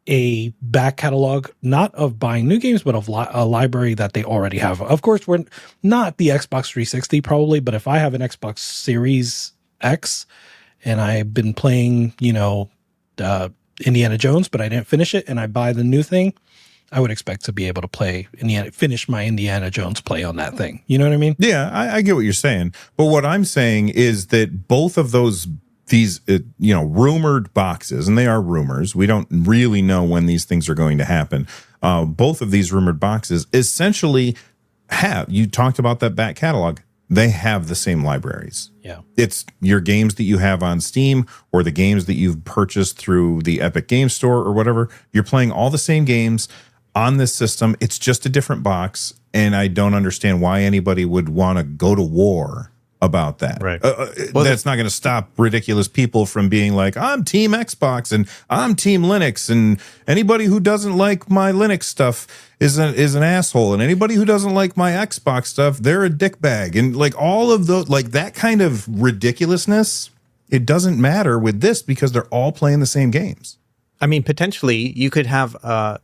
a back catalog, not of buying new games, but of a library that they already have. Of course, we're not the Xbox 360 probably, but if I have an Xbox Series X and I've been playing, Indiana Jones, but I didn't finish it, and I buy the new thing, I would expect to be able to finish my Indiana Jones play on that thing. You know what I mean? Yeah, I get what you're saying. But what I'm saying is that both of these rumored boxes, and they are rumors, we don't really know when these things are going to happen. Both of these rumored boxes essentially you talked about that back catalog. They have the same libraries. Yeah. It's your games that you have on Steam or the games that you've purchased through the Epic Game Store or whatever. You're playing all the same games on this system. It's just a different box. And I don't understand why anybody would want to go to war about that. Right. That's not going to stop ridiculous people from being like, I'm Team Xbox and I'm Team Linux, and anybody who doesn't like my Linux stuff is an asshole, and anybody who doesn't like my Xbox stuff, they're a dickbag, and like all of those, like that kind of ridiculousness. It doesn't matter with this because they're all playing the same games. I mean, potentially you could have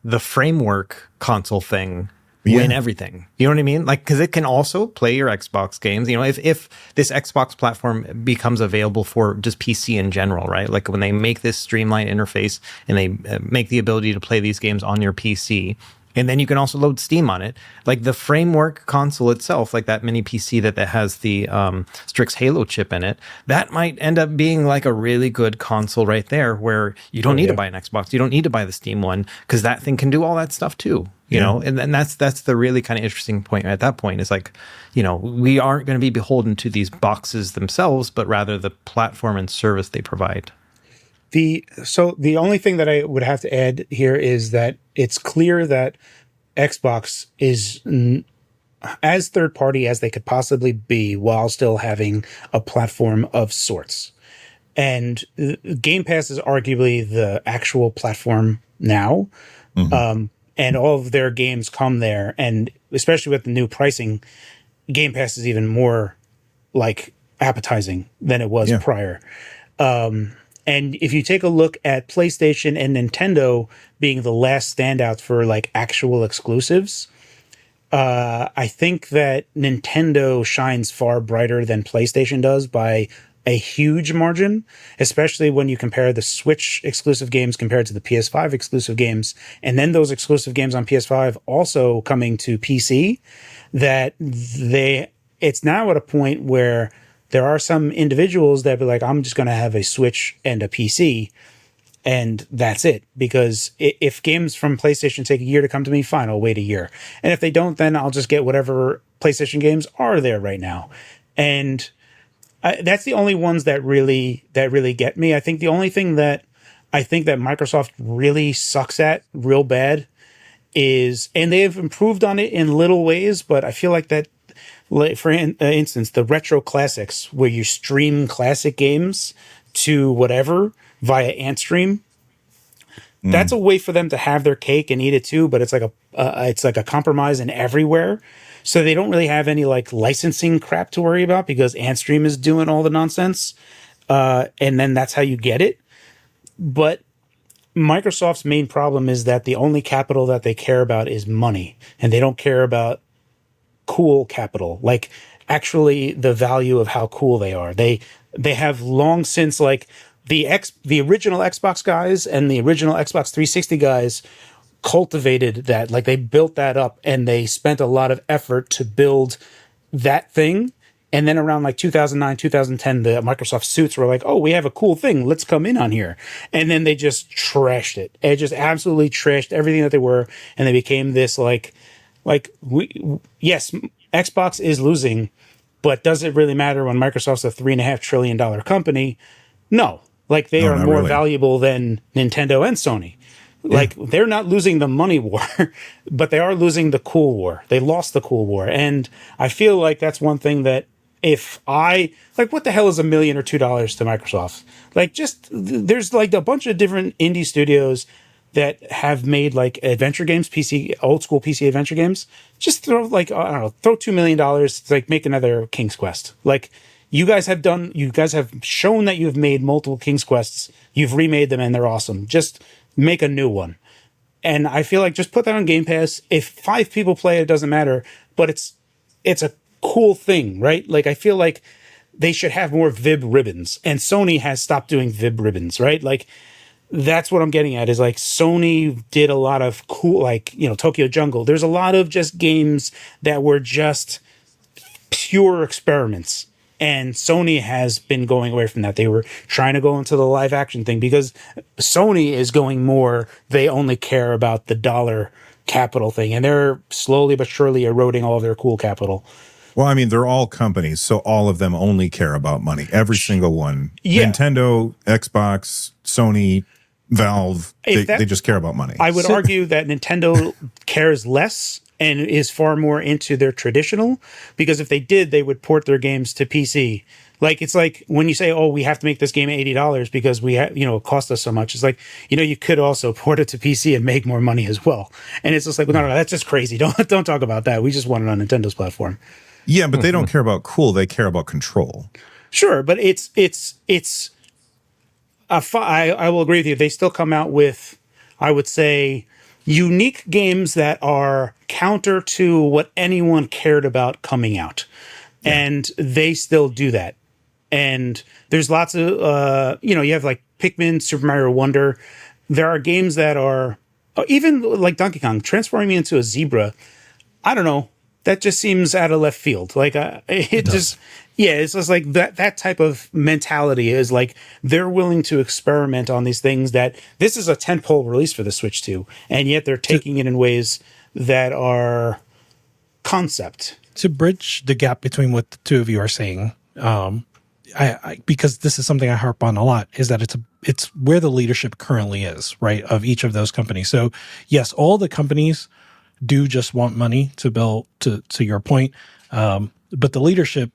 the framework console thing win everything. You know what I mean? Like, because it can also play your Xbox games. If this Xbox platform becomes available for just PC in general, right? Like when they make this streamlined interface and they make the ability to play these games on your PC, and then you can also load Steam on it. Like the framework console itself, like that mini PC that has the Strix Halo chip in it, that might end up being like a really good console right there, where you don't need to buy an Xbox. You don't need to buy the Steam one, because that thing can do all that stuff too. You know, and that's the really kind of interesting point at that point is like, we aren't going to be beholden to these boxes themselves, but rather the platform and service they provide. So the only thing that I would have to add here is that it's clear that Xbox is as third party as they could possibly be while still having a platform of sorts. And Game Pass is arguably the actual platform now. Mm-hmm. And all of their games come there. And especially with the new pricing, Game Pass is even more like appetizing than it was prior. And if you take a look at PlayStation and Nintendo being the last standouts for like actual exclusives, I think that Nintendo shines far brighter than PlayStation does by a huge margin, especially when you compare the Switch exclusive games compared to the PS5 exclusive games, and then those exclusive games on PS5 also coming to PC, that it's now at a point where there are some individuals that be like, I'm just going to have a Switch and a PC, and that's it. Because if games from PlayStation take a year to come to me, fine, I'll wait a year. And if they don't, then I'll just get whatever PlayStation games are there right now. And that's the only ones that really get me. I think the only thing that I think that Microsoft really sucks at real bad is, and they have improved on it in little ways, but I feel like that like for instance, the retro classics where you stream classic games to whatever via AntStream. That's a way for them to have their cake and eat it too, but it's like a compromise in everywhere. So they don't really have any like licensing crap to worry about because AntStream is doing all the nonsense, and then that's how you get it. But Microsoft's main problem is that the only capital that they care about is money, and they don't care about cool capital, like actually the value of how cool they are. They have long since, like, the original Xbox guys and the original Xbox 360 guys cultivated that. Like, they built that up and they spent a lot of effort to build that thing. And then around like 2009, 2010, the Microsoft suits were like, oh, we have a cool thing. Let's come in on here. And then they just trashed it. It just absolutely trashed everything that they were. And they became this yes, Xbox is losing, but does it really matter when Microsoft's a $3.5 trillion company? No. Like, they are more really valuable than Nintendo and Sony. Like, they're not losing the money war, but they are losing the cool war. They lost the cool war. And I feel like that's one thing that what the hell is $1 million or $2 to Microsoft? Like, there's like a bunch of different indie studios that have made like adventure games, old school PC adventure games. Just throw like, I don't know, throw $2 million to like make another King's Quest. Like, you guys have shown that you've made multiple King's Quests. You've remade them and they're awesome. Just make a new one. And I feel like just put that on Game Pass. If 5 people play it, doesn't matter, but it's a cool thing, right? Like, I feel like they should have more Vib ribbons, and Sony has stopped doing Vib ribbons, right? Like, that's what I'm getting at, is like Sony did a lot of cool, like, you know, Tokyo Jungle. There's a lot of just games that were just pure experiments. And Sony has been going away from that. They were trying to go into the live action thing because Sony is going more, they only care about the dollar capital thing. And they're slowly but surely eroding all of their cool capital. Well, I mean, they're all companies, so all of them only care about money. Every single one. Yeah. Nintendo, Xbox, Sony, Valve, they just care about money. I would argue that Nintendo cares less and is far more into their traditional, because if they did, they would port their games to PC. Like, it's like when you say, oh, we have to make this game $80 because it cost us so much. It's like, you could also port it to PC and make more money as well. And it's just like, no, that's just crazy. Don't talk about that. We just want it on Nintendo's platform. Yeah, but they don't care about cool. They care about control. Sure, but I will agree with you. They still come out with, I would say, unique games that are counter to what anyone cared about coming out. Yeah. And they still do that. And there's lots of, you have like Pikmin, Super Mario Wonder. There are games that are, even like Donkey Kong, transforming me into a zebra. I don't know. That just seems out of left field. Like, it's just like that type of mentality is like, they're willing to experiment on these things that this is a tentpole release for the Switch 2. And yet they're taking it in ways that are concept. To bridge the gap between what the two of you are saying, I because this is something I harp on a lot, is that it's where the leadership currently is, right, of each of those companies. So yes, all the companies do just want money to build, to your point, but the leadership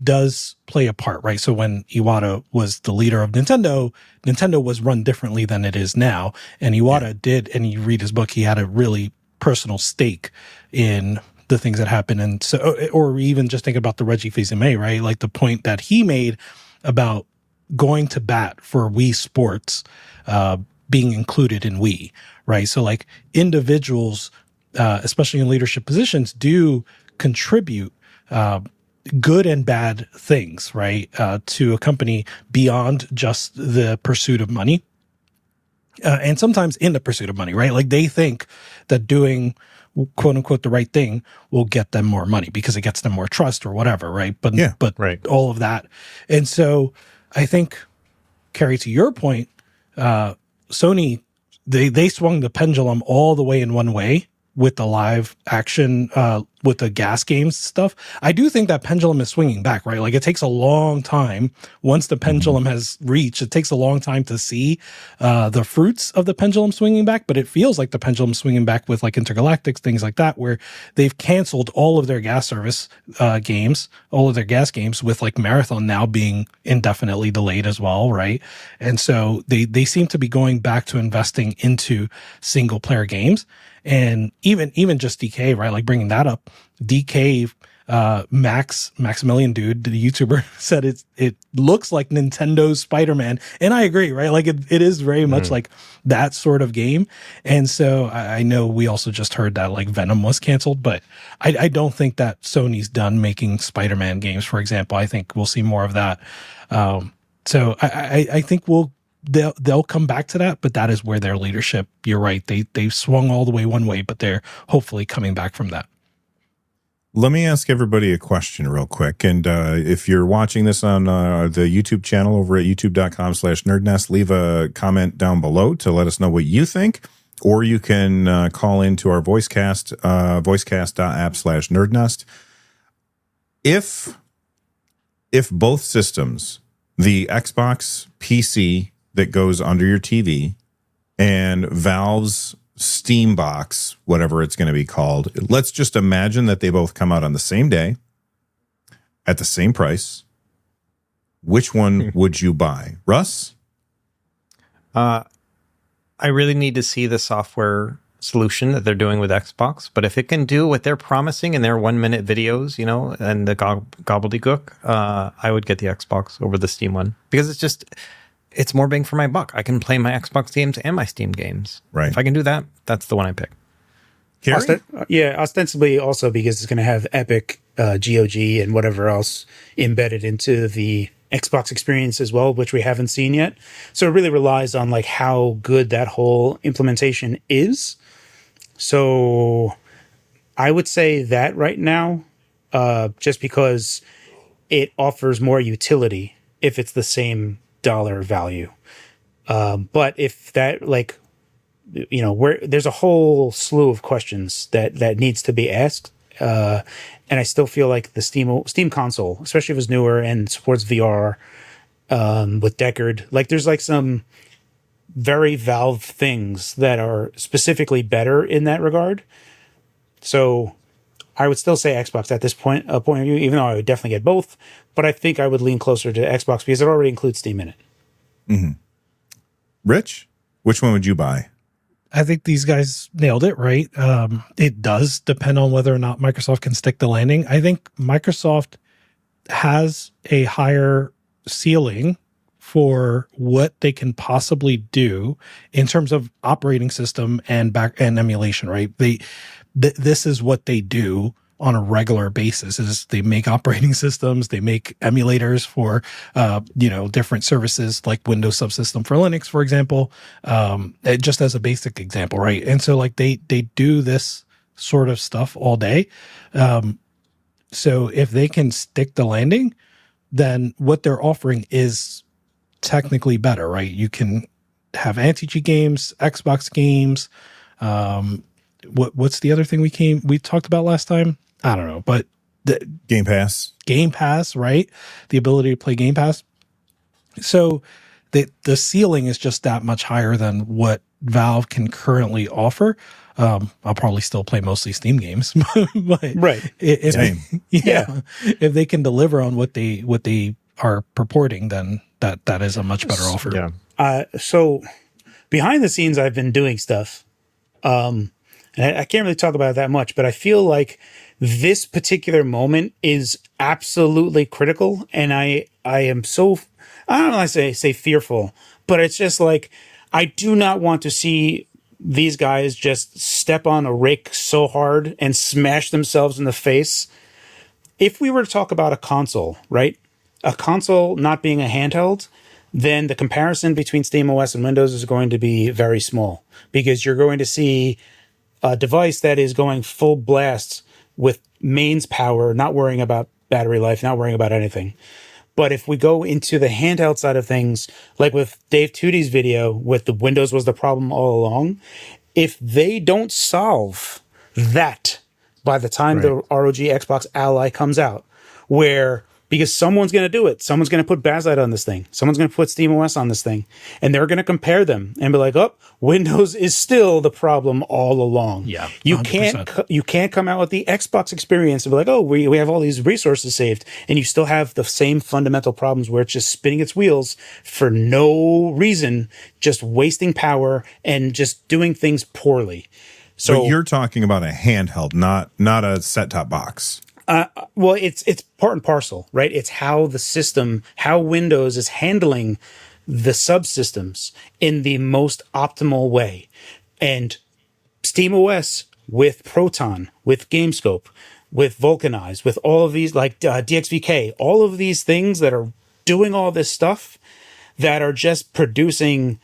does play a part, right? So when Iwata was the leader of Nintendo was run differently than it is now, and Iwata did, and you read his book, he had a really personal stake in the things that happen. And so, or even just think about the Reggie Fils-Aimé, right? Like the point that he made about going to bat for Wii Sports being included in Wii, right? So like individuals, especially in leadership positions, do contribute good and bad things, right, to a company beyond just the pursuit of money. And sometimes in the pursuit of money, right? Like they think that doing quote unquote the right thing will get them more money because it gets them more trust or whatever, right? But right. All of that. And so I think, Carrie, to your point, Sony, they swung the pendulum all the way in one way with the live action, with the gas games stuff, I do think that pendulum is swinging back, right? Like it takes a long time. Once the pendulum has reached, it takes a long time to see the fruits of the pendulum swinging back, but it feels like the pendulum swinging back with like Intergalactics, things like that, where they've canceled all of their gas service games, all of their gas games, with like Marathon now being indefinitely delayed as well, right? And so they seem to be going back to investing into single player games. And even just DK, right? Like bringing that up, DK, Maximilian dude, the YouTuber, said it looks like Nintendo's Spider-Man. And I agree, right? Like it is very much like that sort of game. And so I know we also just heard that like Venom was canceled, but I don't think that Sony's done making Spider-Man games, for example. I think we'll see more of that. So I think they'll come back to that, but that is where their leadership, you're right, they've swung all the way one way, but they're hopefully coming back from that. Let me ask everybody a question real quick. And if you're watching this on the YouTube channel over at youtube.com/nerdnest, leave a comment down below to let us know what you think. Or you can call into our voicecast, voicecast.app/nerdnest. If both systems, the Xbox PC that goes under your TV and Valve's Steam box, whatever it's going to be called, let's just imagine that they both come out on the same day at the same price. Which one would you buy? Russ? I really need to see the software solution that they're doing with Xbox, but if it can do what they're promising in their 1-minute videos, you know, and the gobbledygook, I would get the Xbox over the Steam one, because it's more bang for my buck. I can play my Xbox games and my Steam games. Right. If I can do that, that's the one I pick. Ostensibly also because it's going to have Epic, GOG, and whatever else embedded into the Xbox experience as well, which we haven't seen yet. So it really relies on like how good that whole implementation is. So I would say that right now, just because it offers more utility if it's the same dollar value. But if that, like, you know, where there's a whole slew of questions that needs to be asked. And I still feel like the Steam console, especially if it's newer and supports VR, with Deckard, like there's like some very Valve things that are specifically better in that regard. So I would still say Xbox at this point of view, even though I would definitely get both. But I think I would lean closer to Xbox because it already includes Steam in it. Mm-hmm. Rich, which one would you buy? I think these guys nailed it, right? It does depend on whether or not Microsoft can stick the landing. I think Microsoft has a higher ceiling for what they can possibly do in terms of operating system and emulation, right? This is what they do on a regular basis. Is they make operating systems, they make emulators for different services like Windows Subsystem for Linux, for example, just as a basic example, right? And so like they do this sort of stuff all day. So if they can stick the landing, then what they're offering is technically better, right? You can have anti-cheat games, Xbox games. What's the other thing we talked about last time? I don't know, but the Game Pass, right? The ability to play Game Pass. So the ceiling is just that much higher than what Valve can currently offer. I'll probably still play mostly Steam games, but right. If they can deliver on what they are purporting, then that is a much better offer. Yeah. So behind the scenes, I've been doing stuff. And I can't really talk about it that much, but I feel like this particular moment is absolutely critical. And I am so, I don't know, I say fearful, but it's just like, I do not want to see these guys just step on a rake so hard and smash themselves in the face. If we were to talk about a console, right? A console not being a handheld, then the comparison between SteamOS and Windows is going to be very small, because you're going to see a device that is going full blast with mains power, not worrying about battery life, not worrying about anything. But if we go into the handheld side of things, like with Dave Tootie's video with the Windows was the problem all along, if they don't solve that by the time the ROG Xbox Ally comes out, where because someone's going to do it. Someone's going to put Bazzlight on this thing. Someone's going to put SteamOS on this thing. And they're going to compare them and be like, oh, Windows is still the problem all along. Yeah, 100%. You can't come out with the Xbox experience and be like, oh, we have all these resources saved. And you still have the same fundamental problems where it's just spinning its wheels for no reason, just wasting power and just doing things poorly. So but you're talking about a handheld, not a set-top box. Well, it's part and parcel, right? It's how the system, how Windows is handling the subsystems in the most optimal way. And SteamOS with Proton, with GameScope, with Vulkanize, with all of these, like DXVK, all of these things that are doing all this stuff that are just producing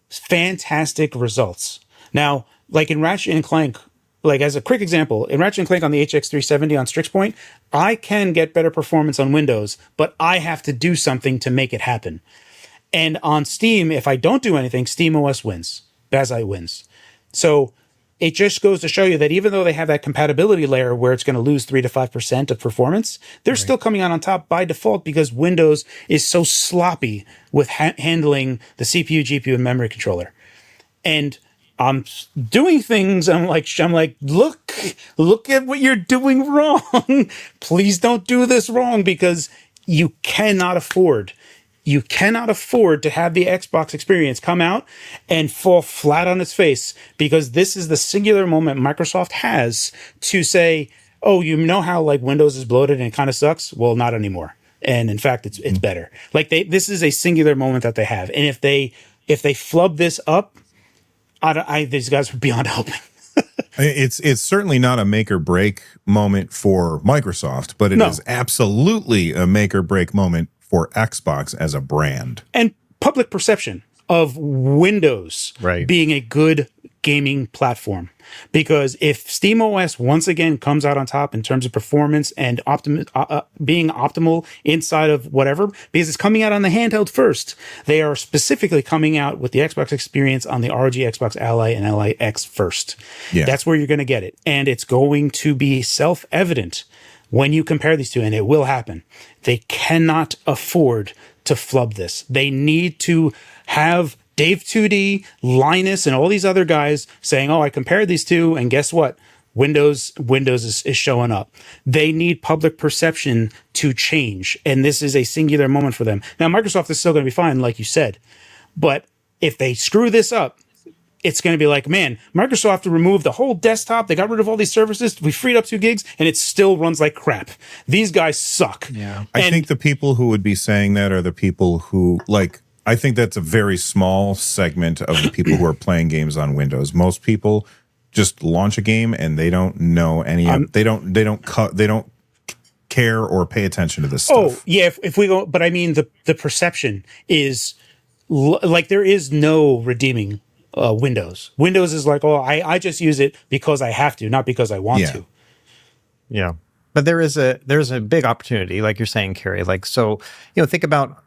fantastic results. Now, like in Ratchet and Clank, like as a quick example, in Ratchet & Clank on the HX370 on Strix Point, I can get better performance on Windows, but I have to do something to make it happen. And on Steam, if I don't do anything, SteamOS wins. Bazzlight wins. So it just goes to show you that even though they have that compatibility layer where it's going to lose 3 to 5% of performance, they're still coming out on top by default because Windows is so sloppy with handling the CPU, GPU, and memory controller. And I'm doing things. I'm like, look at what you're doing wrong. Please don't do this wrong because you cannot afford to have the Xbox experience come out and fall flat on its face because this is the singular moment Microsoft has to say, oh, you know how like Windows is bloated and it kind of sucks? Well, not anymore. And in fact, it's better. Like this is a singular moment that they have. And if they flub this up, these guys are beyond helping. It's certainly not a make or break moment for Microsoft, but it is absolutely a make or break moment for Xbox as a brand. And public perception of Windows being a good gaming platform. Because if SteamOS once again comes out on top in terms of performance and being optimal inside of whatever, because it's coming out on the handheld first, they are specifically coming out with the Xbox experience on the ROG Xbox Ally and Ally X first. Yeah. That's where you're going to get it. And it's going to be self-evident when you compare these two, and it will happen. They cannot afford to flub this. They need to have Dave 2D, Linus, and all these other guys saying, oh, I compared these two, and guess what? Windows is showing up. They need public perception to change, and this is a singular moment for them. Now, Microsoft is still going to be fine, like you said, but if they screw this up, it's going to be like, man, Microsoft removed the whole desktop. They got rid of all these services. We freed up 2 gigs, and it still runs like crap. These guys suck. Yeah, I think the people who would be saying that are the people who like. I think that's a very small segment of the people who are playing games on Windows. Most people just launch a game and they don't know any. They don't care or pay attention to this stuff. Oh yeah, if we go, but I mean the perception is like there is no redeeming Windows. Windows is like, oh, I just use it because I have to, not because I want to. Yeah, but there's a big opportunity, like you're saying, Carrie. Like so, think about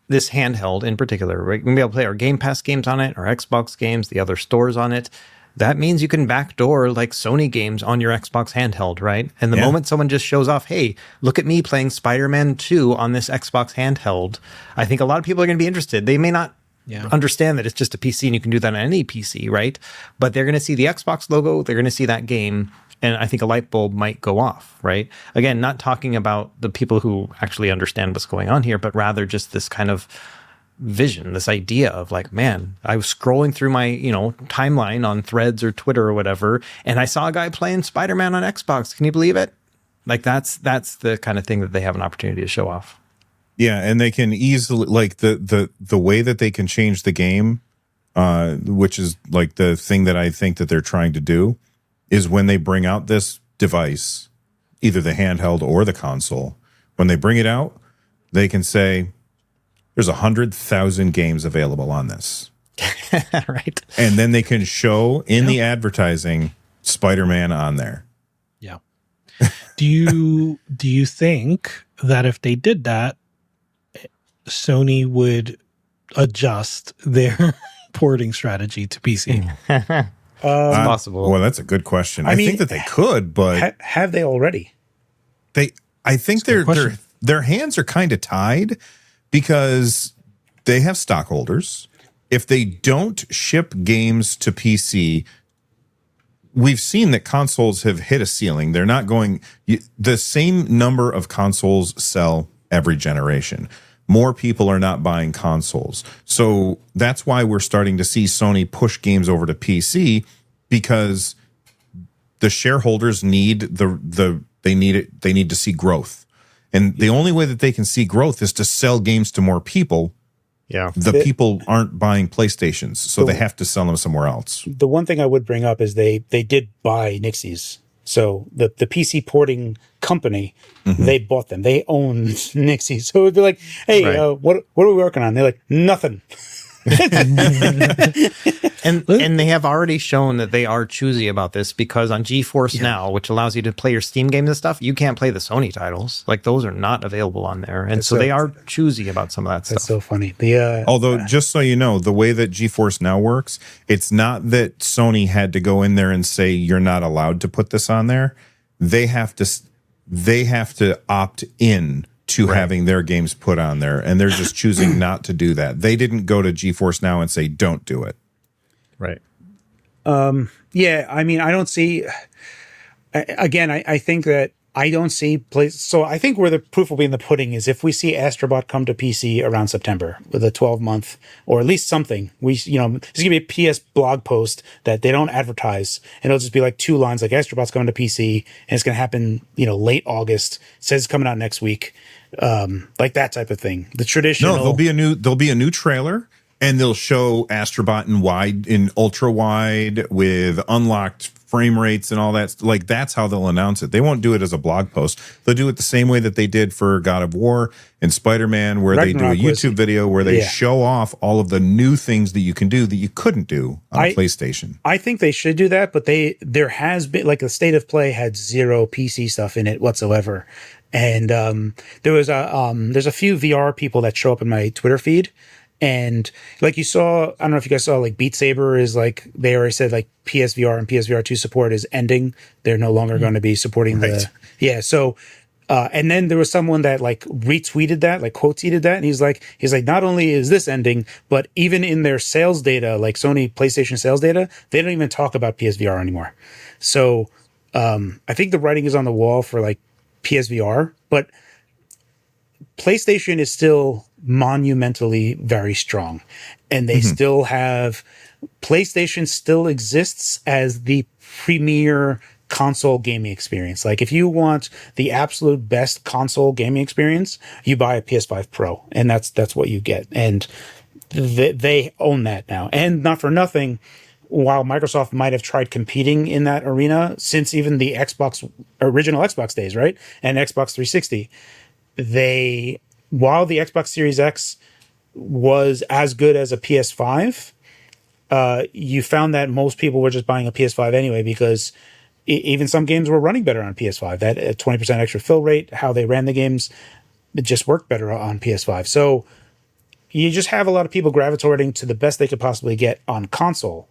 this handheld in particular. We're going to be able to play our Game Pass games on it, our Xbox games, the other stores on it. That means you can backdoor like Sony games on your Xbox handheld, right? And the moment someone just shows off, hey, look at me playing Spider-Man 2 on this Xbox handheld, I think a lot of people are going to be interested. They may not understand that it's just a PC and you can do that on any PC, right? But they're going to see the Xbox logo, they're going to see that game, and I think a light bulb might go off, right? Again, not talking about the people who actually understand what's going on here, but rather just this kind of vision, this idea of like, man, I was scrolling through my, timeline on Threads or Twitter or whatever, and I saw a guy playing Spider-Man on Xbox. Can you believe it? Like that's the kind of thing that they have an opportunity to show off. Yeah, and they can easily like the way that they can change the game, which is like the thing that I think that they're trying to do, is when they bring out this device, either the handheld or the console, when they bring it out, they can say, there's 100,000 games available on this. Right. And then they can show in the advertising Spider-Man on there. Yeah. Do you think that if they did that, Sony would adjust their porting strategy to PC? It's possible. Well, that's a good question. I think that they could, but have they already? I think their hands are kind of tied because they have stockholders. If they don't ship games to PC, we've seen that consoles have hit a ceiling. They're not going, the same number of consoles sell every generation. More people are not buying consoles. So that's why we're starting to see Sony push games over to PC, because the shareholders need they need to see growth. And the only way that they can see growth is to sell games to more people. Yeah. The people aren't buying PlayStations, so they have to sell them somewhere else. The one thing I would bring up is they did buy Nixies. So the PC porting company, they bought them. They owned Nixies. So it would be like, hey, what are we working on? They're like, nothing. And they have already shown that they are choosy about this, because on GeForce Now, which allows you to play your Steam games and stuff, you can't play the Sony titles. Like, those are not available on there. And so they are choosy about some of that stuff. That's so funny. Although, just so you know, the way that GeForce Now works, it's not that Sony had to go in there and say, you're not allowed to put this on there. They have to opt in to having their games put on there, and they're just choosing not to do that. They didn't go to GeForce Now and say, don't do it. Right. Yeah, I mean, I don't see. Again, I think that I don't see So I think where the proof will be in the pudding is if we see Astrobot come to PC around September with a 12-month or at least something. There's gonna be a PS blog post that they don't advertise, and it'll just be like 2 lines like Astrobot's coming to PC, and it's gonna happen, late August. It says it's coming out next week, like that type of thing. The traditional. No, there'll be a new trailer. And they'll show Astrobot in ultra wide with unlocked frame rates and all that. Like, that's how they'll announce it. They won't do it as a blog post. They'll do it the same way that they did for God of War and Spider-Man, where Ragnarok they do a YouTube video where they show off all of the new things that you can do that you couldn't do on PlayStation. I think they should do that, but there has been, like, the State of Play had 0 PC stuff in it whatsoever. And there's a few VR people that show up in my Twitter feed. And like you saw, I don't know if you guys saw, like, Beat Saber is like, they already said like PSVR and PSVR 2 support is ending. They're no longer going to be supporting So, and then there was someone that like retweeted that, like quote tweeted that. And he's like, not only is this ending, but even in their sales data, like Sony PlayStation sales data, they don't even talk about PSVR anymore. So, I think the writing is on the wall for like PSVR, but PlayStation is still monumentally very strong, and they still have PlayStation still exists as the premier console gaming experience. Like, if you want the absolute best console gaming experience, you buy a PS5 Pro, and that's what you get. And they own that now. And not for nothing, while Microsoft might have tried competing in that arena since even the original Xbox days, right? And Xbox 360, while the Xbox Series X was as good as a PS5, you found that most people were just buying a PS5 anyway, because even some games were running better on PS5. That 20% extra fill rate, how they ran the games, it just worked better on PS5. So you just have a lot of people gravitating to the best they could possibly get on console.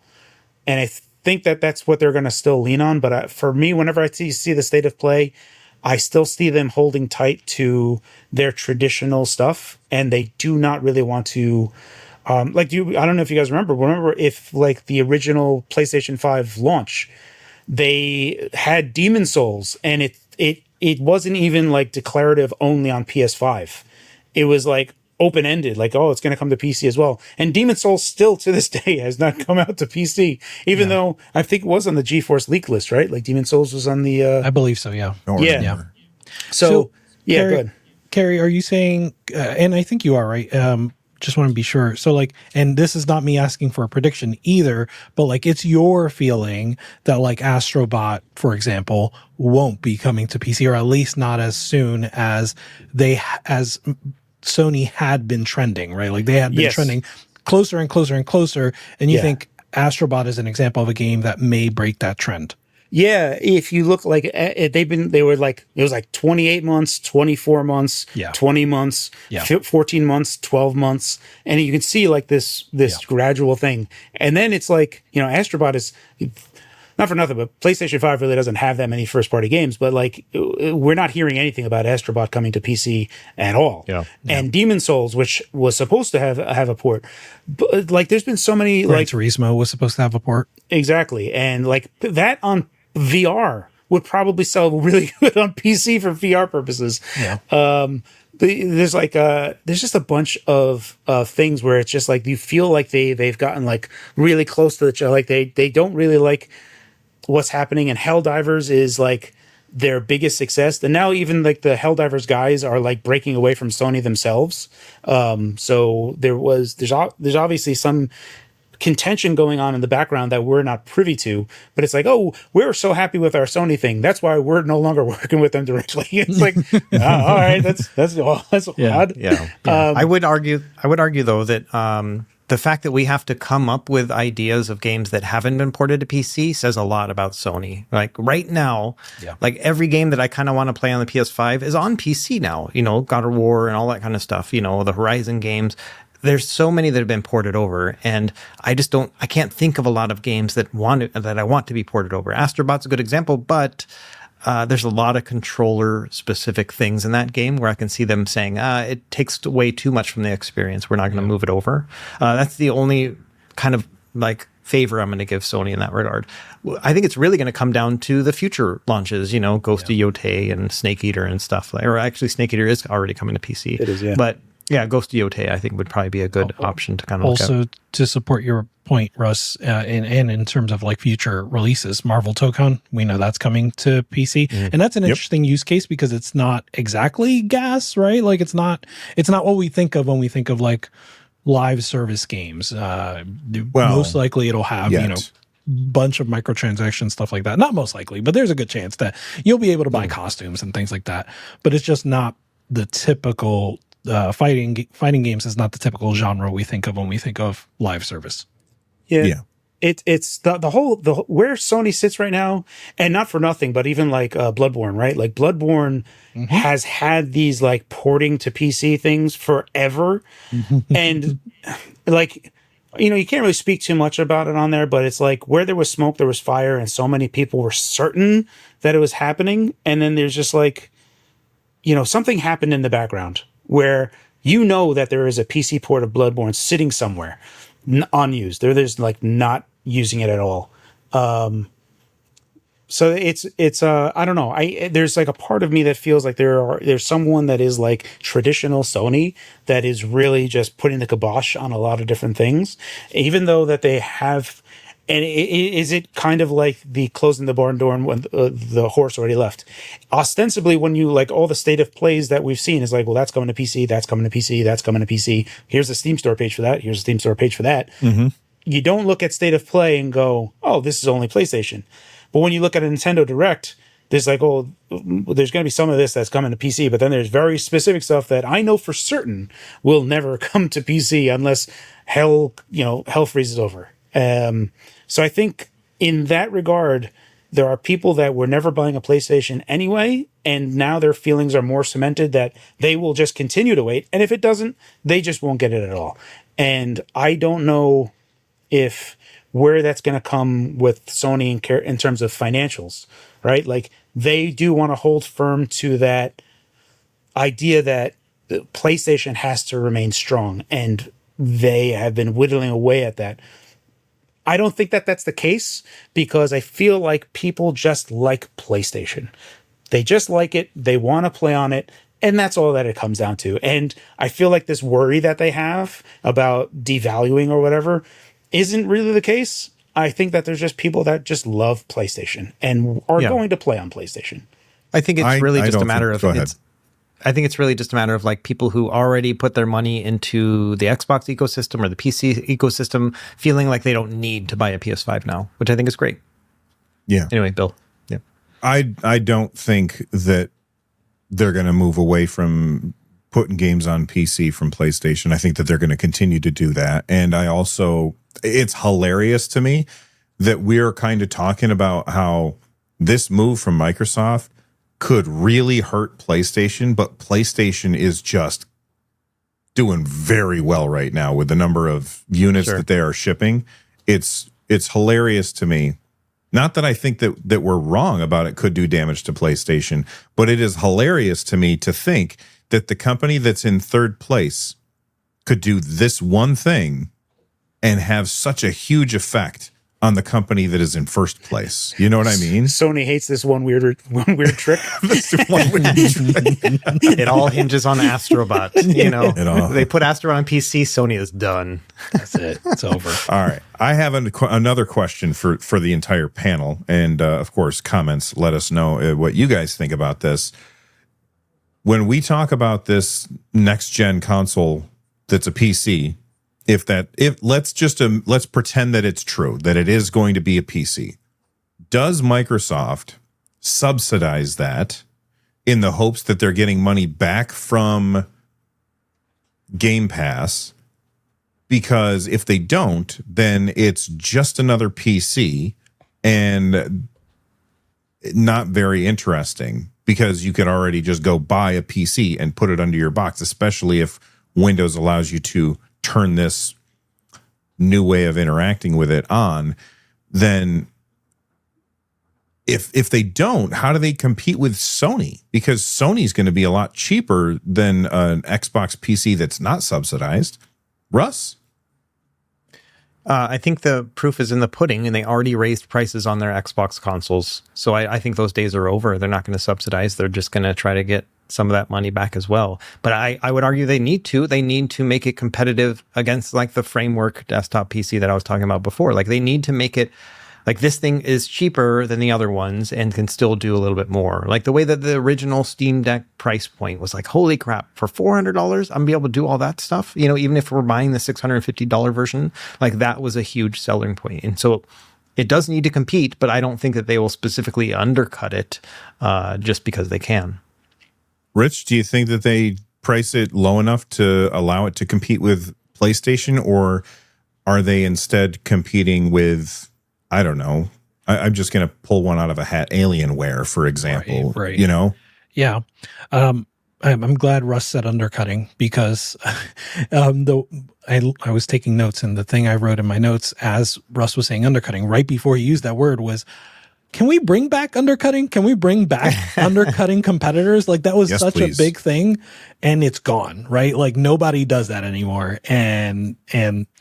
And I think that that's what they're going to still lean on. But for me, whenever I see the State of Play, I still see them holding tight to their traditional stuff, and they do not really want to, I don't know if you guys remember if like the original PlayStation 5 launch, they had Demon Souls, and it wasn't even like declarative only on PS5. It was like open-ended, like, oh, it's going to come to PC as well. And Demon Souls still to this day has not come out to PC, even though I think it was on the GeForce leak list, right? Like, Demon Souls was on the... I believe so, yeah. Yeah. So yeah, Carrie, good. Carrie, are you saying, and I think you are, right? Just want to be sure. So, like, and this is not me asking for a prediction either, but like, it's your feeling that like Astrobot, for example, won't be coming to PC, or at least not as soon as Sony had been trending, right? Like, they had been trending closer and closer and closer. And you think Astrobot is an example of a game that may break that trend? Yeah, if you look like they were like, it was like 28 months, 24 months, 20 months, 14 months, 12 months. And you can see like this gradual thing. And then it's like, Astrobot is, not for nothing, but PlayStation 5 really doesn't have that many first party games, but like we're not hearing anything about Astrobot coming to PC at all. Yeah. And Demon Souls, which was supposed to have a port, but like there's been so many, Gran like Turismo was supposed to have a port. Exactly. And like that on VR would probably sell really good on PC for VR purposes. Yeah. There's just a bunch of things where it's just like you feel like they've gotten like really close to each other. Like they don't really like what's happening. And Helldivers is like their biggest success. And now even like the Helldivers guys are like breaking away from Sony themselves. So there's obviously some contention going on in the background that we're not privy to, but it's like, oh, we're so happy with our Sony thing, that's why we're no longer working with them directly. It's like, all right, that's odd. Yeah. I would argue though that the fact that we have to come up with ideas of games that haven't been ported to PC says a lot about Sony. Like right now, like every game that I kind of want to play on the PS5 is on PC now, God of War and all that kind of stuff, the Horizon games. There's so many that have been ported over, and I can't think of a lot of games that I want to be ported over. Astrobot's a good example, but there's a lot of controller specific things in that game where I can see them saying, it takes way too much from the experience. We're not going to move it over. That's the only kind of like favor I'm going to give Sony in that regard. I think it's really going to come down to the future launches, Ghost of Yotei and Snake Eater and stuff. Or actually, Snake Eater is already coming to PC. It is, yeah. But yeah, Ghost of Yotei, I think, would probably be a good option to kind of look at. Also, to support your point, Russ, in terms of like future releases, Marvel Tokon, we know that's coming to PC. And that's an interesting use case because it's not exactly gas, right? Like it's not what we think of when we think of like live service games. Most likely it'll have, bunch of microtransactions, stuff like that. Not most likely, but there's a good chance that you'll be able to buy costumes and things like that. But it's just not the typical fighting games is not the typical genre we think of when we think of live service. Yeah. It's the whole where Sony sits right now, and not for nothing, but even like Bloodborne, right? Like Bloodborne has had these like porting to PC things forever, and like you can't really speak too much about it on there, but it's like where there was smoke, there was fire, and so many people were certain that it was happening, and then there's just like something happened in the background where that there is a PC port of Bloodborne sitting somewhere unused. There's like not using it at all. So it's I don't know. There's like a part of me that feels like there's someone that is like traditional Sony that is really just putting the kibosh on a lot of different things, even though that they have. And is it kind of like the closing the barn door when the horse already left? Ostensibly, when you like all the state of plays that we've seen is like, well, that's coming to PC, that's coming to PC, that's coming to PC. Here's the Steam store page for that. Here's the Steam store page for that. You don't look at state of play and go, oh, this is only PlayStation. But when you look at a Nintendo Direct, there's like, oh, there's going to be some of this that's coming to PC, but then there's very specific stuff that I know for certain will never come to PC unless hell freezes over. So I think in that regard, there are people that were never buying a PlayStation anyway, and now their feelings are more cemented that they will just continue to wait. And if it doesn't, they just won't get it at all. And I don't know where that's going to come with Sony in terms of financials, right? Like they do want to hold firm to that idea that the PlayStation has to remain strong, and they have been whittling away at that. I don't think that that's the case because I feel like people just like PlayStation. They just like it. They want to play on it. And that's all that it comes down to. And I feel like this worry that they have about devaluing or whatever isn't really the case. I think that there's just people that just love PlayStation and are going to play on PlayStation. I think it's really just a matter of I think it's really just a matter of like people who already put their money into the Xbox ecosystem or the PC ecosystem feeling like they don't need to buy a PS5 now, which I think is great. Yeah. Anyway, Bill. Yeah. I don't think that they're going to move away from putting games on PC from PlayStation. I think that they're going to continue to do that. And it's hilarious to me that we're kind of talking about how this move from Microsoft could really hurt PlayStation, but PlayStation is just doing very well right now with the number of units that they are shipping. It's hilarious to me. Not that I think that we're wrong about it could do damage to PlayStation, but it is hilarious to me to think that the company that's in third place could do this one thing and have such a huge effect on the company that is in first place. You know what I mean? Sony hates this one weird trick. It all hinges on Astrobot. You know, they put Astrobot on PC, Sony is done. That's it. It's over. All right. I have another question for the entire panel. And of course, comments, let us know what you guys think about this. When we talk about this next gen console that's a PC, let's pretend that it's true, that it is going to be a PC. Does Microsoft subsidize that in the hopes that they're getting money back from Game Pass? Because if they don't, then it's just another PC and not very interesting, because you could already just go buy a PC and put it under your box, especially if Windows allows you to turn this new way of interacting with it on. Then if they don't, how do they compete with Sony? Because Sony's going to be a lot cheaper than an Xbox PC that's not subsidized. Russ? I think the proof is in the pudding, and they already raised prices on their Xbox consoles. So I think those days are over. They're not going to subsidize. They're just going to try to get some of that money back as well. But I would argue they need to. They need to make it competitive against like the framework desktop PC that I was talking about before. Like they need to make it like this thing is cheaper than the other ones and can still do a little bit more. Like the way that the original Steam Deck price point was like, holy crap, for $400, I'm gonna be able to do all that stuff. You know, even if we're buying the $650 version, like that was a huge selling point. And so it does need to compete, but I don't think that they will specifically undercut it just because they can. Rich, do you think that they price it low enough to allow it to compete with PlayStation, or are they instead competing with, I don't know, I'm just going to pull one out of a hat, Alienware, for example, right. You know? Yeah. I'm glad Russ said undercutting, because I was taking notes, and the thing I wrote in my notes as Russ was saying undercutting right before he used that word was, can we bring back undercutting? Can we bring back undercutting competitors? Like that was such a big thing, and it's gone, right? Like nobody does that anymore. And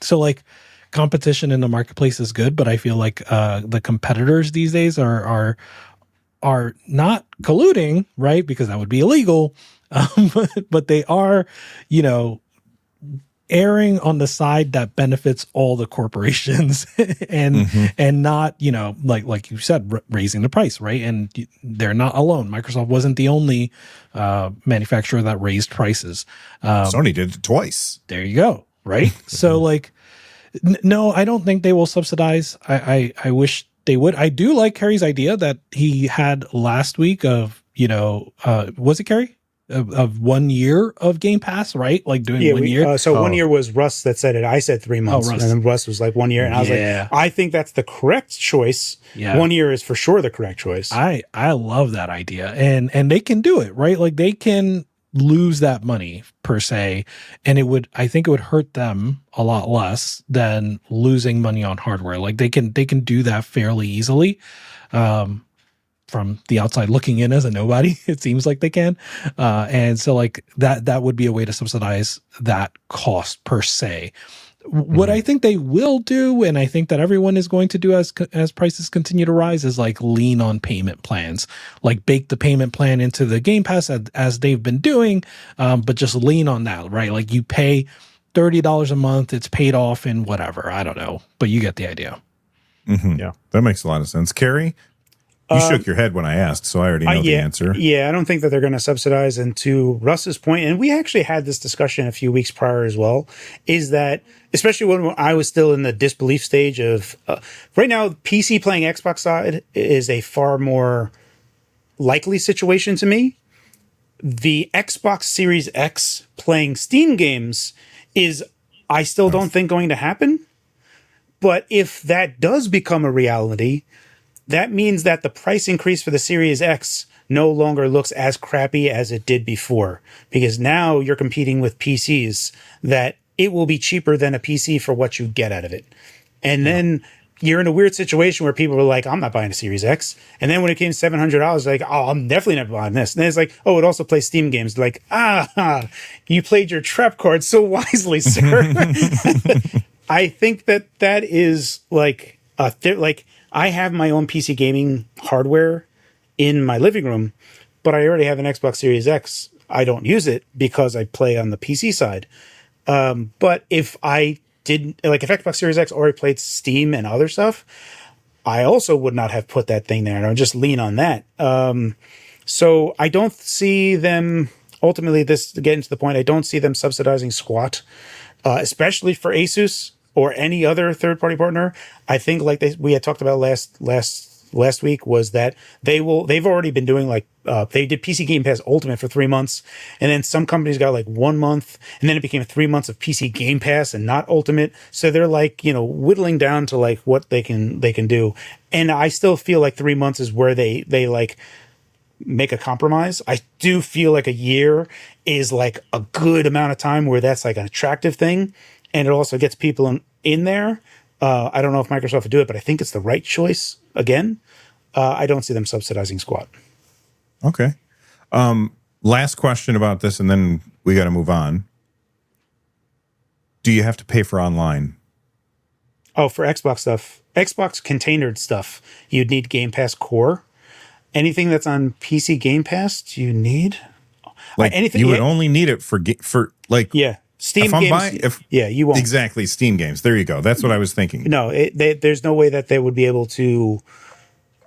so like competition in the marketplace is good, but I feel like the competitors these days are not colluding, right? Because that would be illegal. But they are, you know, erring on the side that benefits all the corporations and not, you know, like you said, raising the price, right? And they're not alone. Microsoft wasn't the only manufacturer that raised prices. Sony did it twice. There you go, right? So like, no, I don't think they will subsidize. I wish they would. I do like Kerry's idea that he had last week of, you know, was it Kerry? Of 1 year of Game Pass, right? Like doing 1 year. So 1 year was Russ that said it. I said 3 months. Russ. And then Russ was like 1 year. And I was like, I think that's the correct choice. Yeah. 1 year is for sure the correct choice. I love that idea. And they can do it, right? Like they can lose that money per se. And I think it would hurt them a lot less than losing money on hardware. Like they can do that fairly easily. From the outside looking in as a nobody, it seems like they can. And so like that would be a way to subsidize that cost per se. What I think they will do, and I think that everyone is going to do as prices continue to rise, is like lean on payment plans, like bake the payment plan into the Game Pass as they've been doing, but just lean on that, right? Like you pay $30 a month, it's paid off in whatever, I don't know, but you get the idea. Yeah, that makes a lot of sense. Carrie, you shook your head when I asked, so I already know the answer. Yeah, I don't think that they're going to subsidize. And to Russ's point, and we actually had this discussion a few weeks prior as well, is that, especially when I was still in the disbelief stage of, right now, PC playing Xbox side is a far more likely situation to me. The Xbox Series X playing Steam games is, I still don't think going to happen. But if that does become a reality, that means that the price increase for the Series X no longer looks as crappy as it did before, because now you're competing with PCs that it will be cheaper than a PC for what you get out of it. And then you're in a weird situation where people were like, I'm not buying a Series X. And then when it came $700, like, oh, I'm definitely not buying this. And then it's like, oh, it also plays Steam games. Like, you played your trap card so wisely, sir. I think that is like, I have my own PC gaming hardware in my living room, but I already have an Xbox Series X. I don't use it because I play on the PC side. But if I didn't, like, if Xbox Series X already played Steam and other stuff, I also would not have put that thing there, and I would just lean on that. So I don't see them, ultimately, this getting to the point, I don't see them subsidizing squat, especially for Asus or any other third-party partner. I think, like we had talked about last week, was that they've already been doing, like, they did PC Game Pass Ultimate for 3 months, and then some companies got like 1 month, and then it became 3 months of PC Game Pass and not Ultimate. So they're like, whittling down to like what they can do. And I still feel like 3 months is where they like make a compromise. I do feel like a year is like a good amount of time where that's like an attractive thing, and it also gets people in there. I don't know if Microsoft would do it, but I think it's the right choice. Again, I don't see them subsidizing squat. Okay. Last question about this, and then we got to move on. Do you have to pay for online? Oh, for Xbox stuff, Xbox containered stuff, you'd need Game Pass Core. Anything that's on PC Game Pass, do you need? Like, anything you would only need it for like, yeah. Steam games, you won't. Exactly, Steam games. There you go. That's what I was thinking. No, there's no way that they would be able to.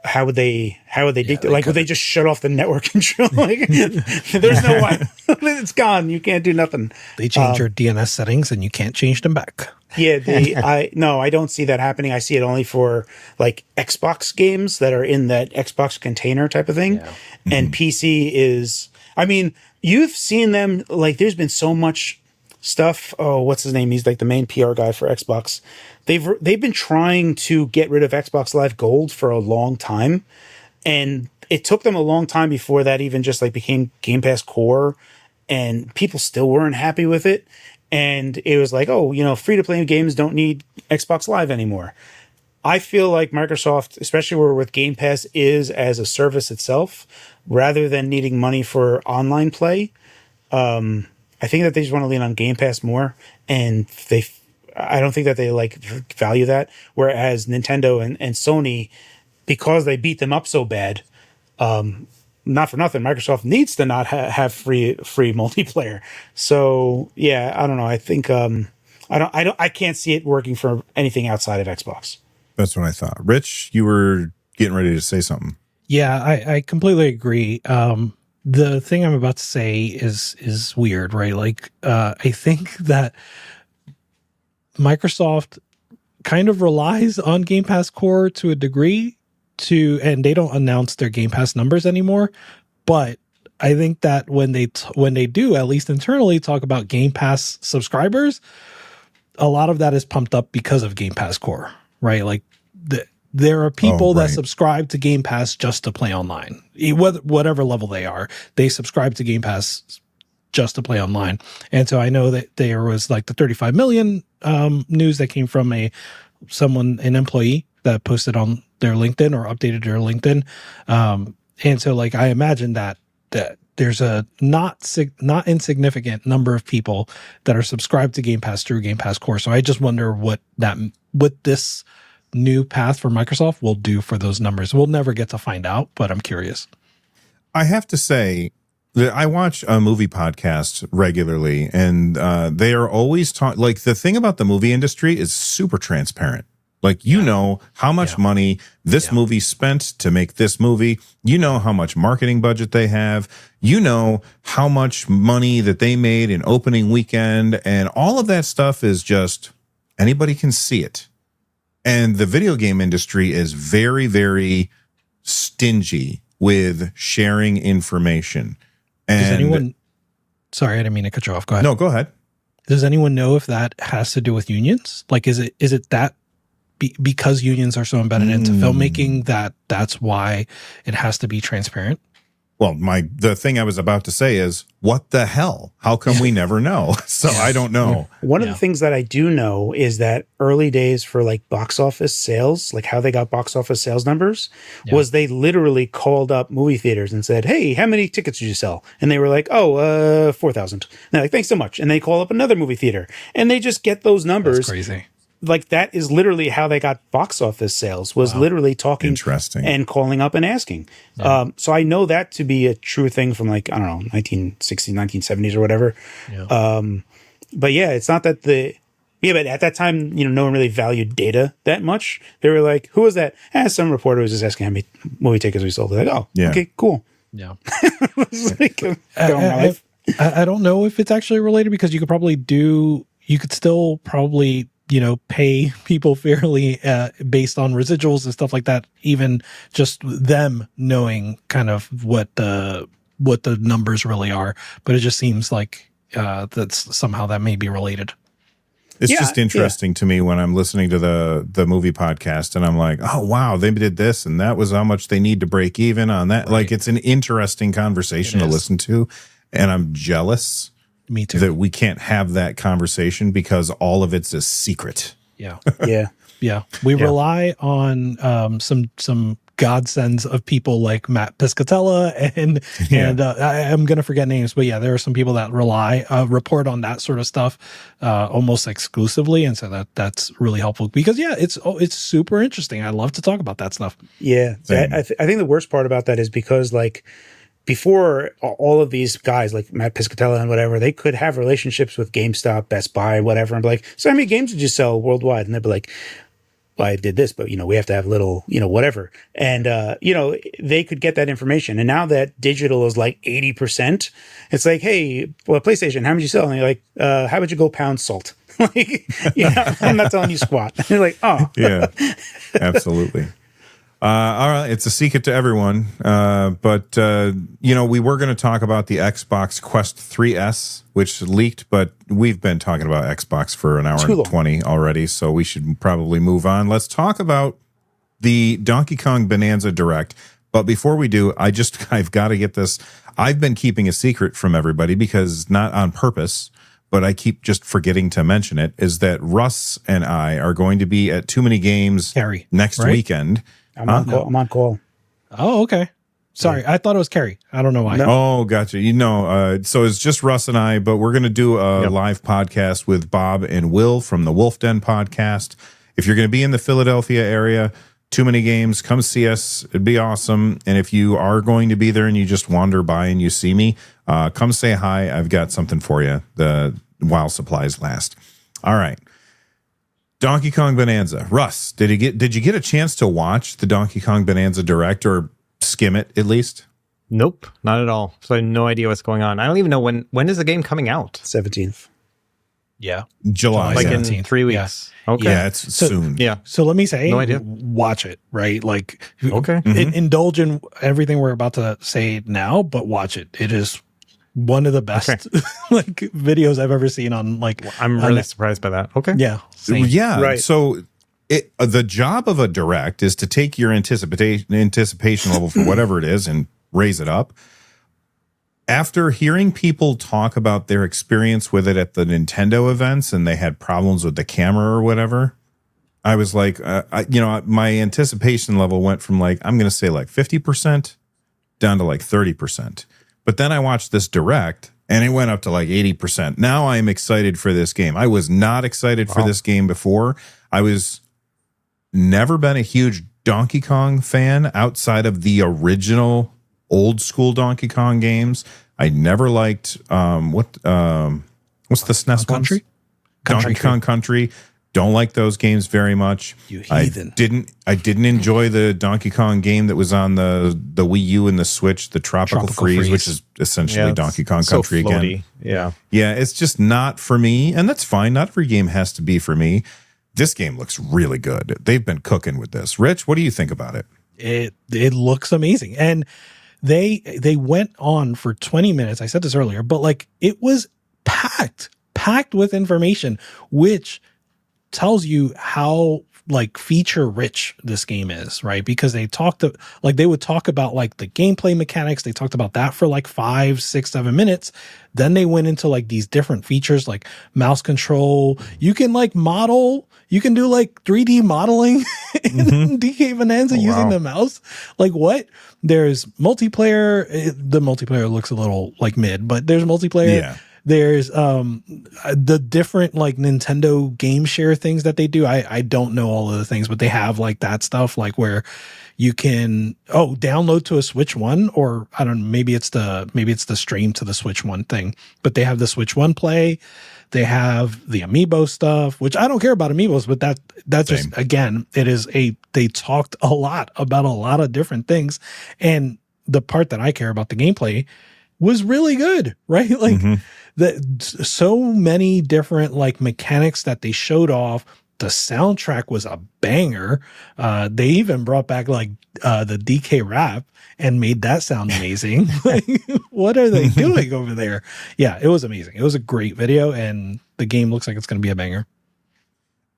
How would they dictate? Like, would they just shut off the network control? Like, there's no way. It's gone. You can't do nothing. They change your DNS settings, and you can't change them back. Yeah, I don't see that happening. I see it only for like Xbox games that are in that Xbox container type of thing. Yeah. And PC is. I mean, you've seen them. Like, there's been so much stuff. Oh, what's his name? He's like the main PR guy for Xbox. They've been trying to get rid of Xbox Live Gold for a long time, and it took them a long time before that even just like became Game Pass Core, and people still weren't happy with it. And it was like, oh, free to play games don't need Xbox Live anymore. I feel like Microsoft, especially where with Game Pass is as a service itself, rather than needing money for online play, I think that they just want to lean on Game Pass more, and I don't think that they like value that. Whereas Nintendo and Sony, because they beat them up so bad, not for nothing, Microsoft needs to not have free multiplayer. So yeah, I don't know. I think I can't see it working for anything outside of Xbox. That's what I thought. Rich, you were getting ready to say something. Yeah, I completely agree. The thing I'm about to say is weird, right? Like, I think that Microsoft kind of relies on Game Pass Core to a degree and they don't announce their Game Pass numbers anymore. But I think that when they do, at least internally, talk about Game Pass subscribers, a lot of that is pumped up because of Game Pass Core, right? Like, there are people that subscribe to Game Pass just to play online, whatever level they are. They subscribe to Game Pass just to play online. And so I know that there was like the 35 million news that came from an employee that posted on their LinkedIn or updated their LinkedIn. And so, like, I imagine that there's a not insignificant number of people that are subscribed to Game Pass through Game Pass Core. So I just wonder what this new path for Microsoft will do for those numbers. We'll never get to find out, but I'm curious. I have to say that I watch a movie podcast regularly, and they are always like, the thing about the movie industry is super transparent. Like, know how much money this movie spent to make this movie. You know how much marketing budget they have. You know how much money that they made in opening weekend, and all of that stuff is just, anybody can see it. And the video game industry is very, very stingy with sharing information. And does anyone? Sorry, I didn't mean to cut you off. Go ahead. No, go ahead. Does anyone know if that has to do with unions? Like, is it that because unions are so embedded into filmmaking, that's why it has to be transparent. Well, the thing I was about to say is, what the hell? How come we never know? So I don't know. One of the things that I do know is that early days for like box office sales, like how they got box office sales numbers, was they literally called up movie theaters and said, "Hey, how many tickets did you sell?" And they were like, "Oh, 4,000." And they're like, "Thanks so much." And they call up another movie theater, and they just get those numbers. That's crazy. Like that is literally how they got box office sales, was literally talking and calling up and asking. So I know that to be a true thing from like, I don't know, 1960s, 1970s or whatever. But yeah, it's not that but at that time, no one really valued data that much. They were like, who was that? Some reporter was just asking how many movie tickets we sold. They're like, oh, okay, cool. Yeah. Like, I don't know if it's actually related, because you could still probably pay people fairly based on residuals and stuff like that, even just them knowing kind of what the numbers really are. But it just seems like that's somehow that may be related. It's just interesting to me when I'm listening to the movie podcast and I'm like, oh, wow, they did this and that was how much they need to break even on that. Right. Like, it's an interesting conversation to listen to. And I'm jealous. Me too. That we can't have that conversation because all of it's a secret. Yeah. Yeah. We rely on some godsends of people like Matt Piscatella and I'm going to forget names, but there are some people that report on that sort of stuff almost exclusively. And so that's really helpful because it's super interesting. I love to talk about that stuff. Yeah. I think the worst part about that is because like, before all of these guys like Matt Piscatella and whatever, they could have relationships with GameStop, Best Buy, whatever, and be like, so how many games did you sell worldwide? And they'd be like, well, I did this, but we have to have little, whatever. And, they could get that information. And now that digital is like 80%, it's like, hey, well, PlayStation, how much you sell? And they're like, how about you go pound salt? Like, I'm not telling you squat. And they're like, oh. Yeah, absolutely. All right, it's a secret to everyone, but we were going to talk about the Xbox Quest 3S, which leaked, but we've been talking about Xbox for an hour and 20 already, so we should probably move on. Let's talk about the Donkey Kong Bonanza Direct, but before we do, I've got to get this. I've been keeping a secret from everybody because not on purpose, but I keep just forgetting to mention it, is that Russ and I are going to be at Too Many Games next weekend. I'm on call. Oh, okay. Sorry, I thought it was Carrie. I don't know why. No. Oh, gotcha. So it's just Russ and I, but we're going to do a live podcast with Bob and Will from the Wolf Den podcast. If you're going to be in the Philadelphia area, Too Many Games, come see us. It'd be awesome. And if you are going to be there and you just wander by and you see me, come say hi. I've got something for you while supplies last. All right. Donkey Kong Bonanza. Russ, did you get a chance to watch the Donkey Kong Bonanza Direct or skim it at least? Nope, not at all. So I have no idea what's going on. I don't even know when is the game coming out? 17th. Yeah. July. Like in 3 weeks. Yeah. Okay. Yeah, it's soon. Yeah. So let me say, no idea. Watch it, right? Like, okay. Indulge in everything we're about to say now, but watch it. It is one of the best like videos I've ever seen on like. I'm really surprised by that. Okay. Yeah. Same. Yeah. Right. So the job of a direct is to take your anticipation level for whatever it is and raise it up. After hearing people talk about their experience with it at the Nintendo events and they had problems with the camera or whatever, I was like, my anticipation level went from like, I'm going to say like 50% down to like 30%. But then I watched this direct and it went up to like 80%. Now I am excited for this game. I was not excited for this game before. I was never been a huge Donkey Kong fan outside of the original old school Donkey Kong games. I never liked what's the SNES Country? Donkey Kong Country. Don't like those games very much. You heathen. I didn't enjoy the Donkey Kong game that was on the Wii U and the Switch, the Tropical Freeze, which is essentially Donkey Kong Country again. Yeah. Yeah, it's just not for me, and that's fine. Not every game has to be for me. This game looks really good. They've been cooking with this. Rich, what do you think about it? It looks amazing. And they went on for 20 minutes. I said this earlier, but like it was packed with information, which tells you how like feature rich this game is, right? Because they would talk about like the gameplay mechanics. They talked about that for like 5, 6, 7 minutes. Then they went into like these different features like mouse control. You can like model, you can do like 3D modeling in DK Bonanza using the mouse. Like what? There's multiplayer. The multiplayer looks a little like mid, but there's multiplayer. Yeah. There's the different like Nintendo game share things that they do. I don't know all of the things, but they have like that stuff like where you can download to a Switch One, or I don't know, maybe it's the stream to the Switch One thing. But they have the Switch One Play. They have the Amiibo stuff, which I don't care about Amiibos, but that's Same. just, again, they talked a lot about a lot of different things. And the part that I care about, the gameplay, was really good, right? Like so many different like mechanics that they showed off. The soundtrack was a banger. They even brought back like the DK rap and made that sound amazing. Like, what are they doing over there? Yeah, it was amazing. It was a great video, and the game looks like it's going to be a banger.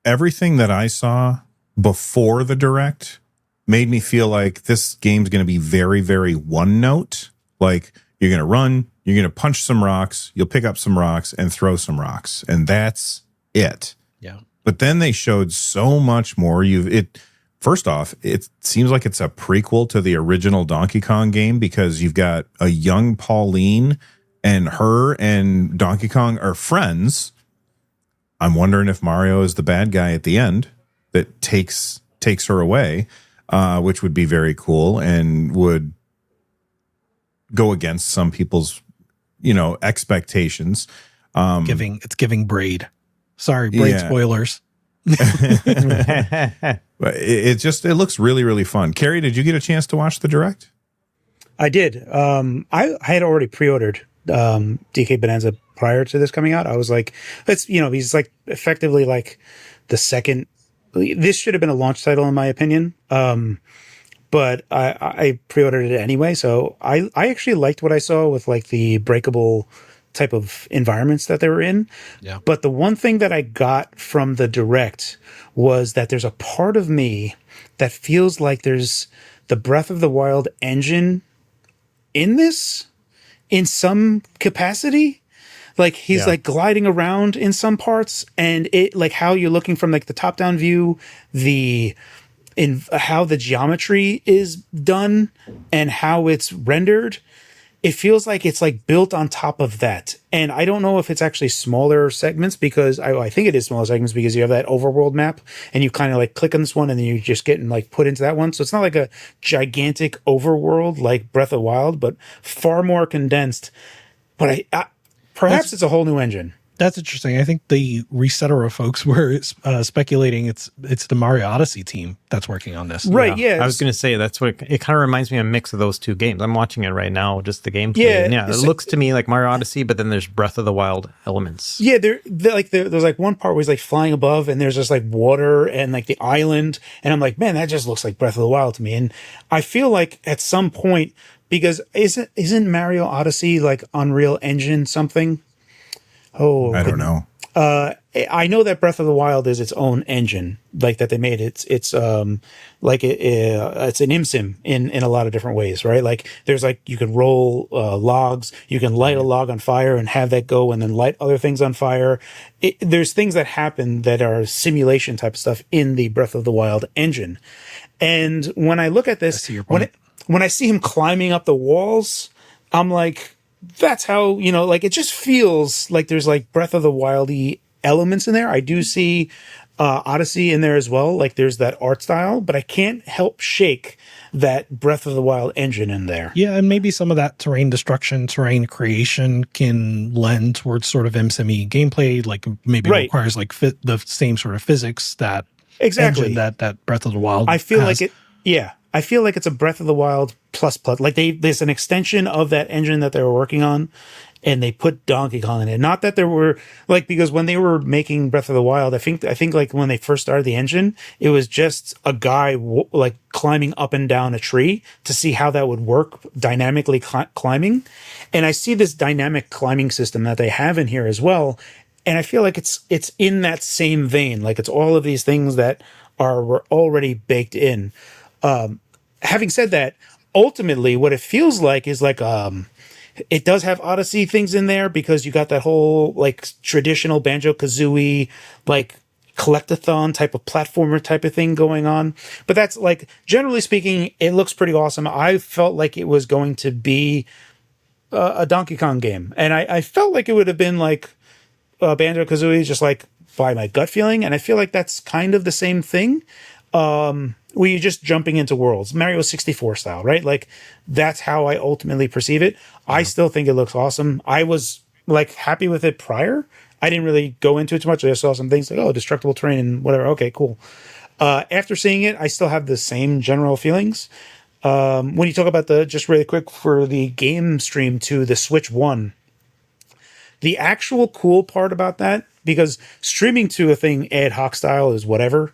Everything that I saw before the Direct made me feel like this game's going to be very, very one note. Like, you're going to run, you're going to punch some rocks, you'll pick up some rocks and throw some rocks. And that's it. Yeah. But then they showed so much more. First off, it seems like it's a prequel to the original Donkey Kong game, because you've got a young Pauline and her and Donkey Kong are friends. I'm wondering if Mario is the bad guy at the end that takes her away, which would be very cool and would go against some people's, expectations. It's giving Braid. Sorry, Braid spoilers. But it looks really, really fun. Carrie, did you get a chance to watch the Direct? I did. I had already pre-ordered DK Bonanza prior to this coming out. I was like, he's like effectively like the second. This should have been a launch title in my opinion. But I pre-ordered it anyway. So I actually liked what I saw with like the breakable type of environments that they were in. Yeah. But the one thing that I got from the Direct was that there's a part of me that feels like there's the Breath of the Wild engine in this in some capacity. Like he's like gliding around in some parts, and it like how you're looking from like the top down view, in how the geometry is done and how it's rendered. It feels like it's like built on top of that. And I don't know if it's actually smaller segments, because I think it is smaller segments, because you have that overworld map and you kind of like click on this one and then you just get like put into that one. So it's not like a gigantic overworld like Breath of the Wild, but far more condensed. But perhaps it's a whole new engine. That's interesting. I think the Resetera folks were speculating it's the Mario Odyssey team that's working on this. Right, yeah. I was going to say, that's what it kind of reminds me of a mix of those two games. I'm watching it right now, just the gameplay. Yeah, and it looks to me like Mario Odyssey, but then there's Breath of the Wild elements. Yeah, there's like one part where he's like flying above and there's just like water and like the island. And I'm like, man, that just looks like Breath of the Wild to me. And I feel like at some point, because isn't Mario Odyssey like Unreal Engine something? Oh, I don't know. I know that Breath of the Wild is its own engine, like that they made. It's an ImSim in a lot of different ways, right? Like there's like you can roll logs, you can light a log on fire and have that go, and then light other things on fire. There's things that happen that are simulation type of stuff in the Breath of the Wild engine. And when I look at this, when I see him climbing up the walls, I'm like, that's how, like it just feels like there's like Breath of the Wildy elements in there. I do see Odyssey in there as well. Like there's that art style, but I can't help shake that Breath of the Wild engine in there. Yeah, and maybe some of that terrain destruction, terrain creation can lend towards sort of MSME gameplay, like maybe requires like the same sort of physics that engine that Breath of the Wild I feel has. like it. Yeah. I feel like it's a Breath of the Wild plus. Like there's an extension of that engine that they were working on, and they put Donkey Kong in it. Not that there were like, because when they were making Breath of the Wild, I think like when they first started the engine, it was just a guy like climbing up and down a tree to see how that would work dynamically climbing. And I see this dynamic climbing system that they have in here as well. And I feel like it's in that same vein. Like it's all of these things that were already baked in. Having said that, ultimately, what it feels like is like it does have Odyssey things in there because you got that whole like traditional Banjo-Kazooie like collectathon type of platformer type of thing going on. But that's like, generally speaking, it looks pretty awesome. I felt like it was going to be a Donkey Kong game, and I felt like it would have been like Banjo-Kazooie, just like by my gut feeling. And I feel like that's kind of the same thing. Where you're just jumping into worlds, Mario 64 style, right? Like that's how I ultimately perceive it. I still think it looks awesome. I was like happy with it prior. I didn't really go into it too much. I just saw some things like, oh, destructible terrain and whatever. Okay, cool. After seeing it, I still have the same general feelings. When you talk about just really quick for the game stream to the Switch 1, the actual cool part about that, because streaming to a thing ad hoc style is whatever.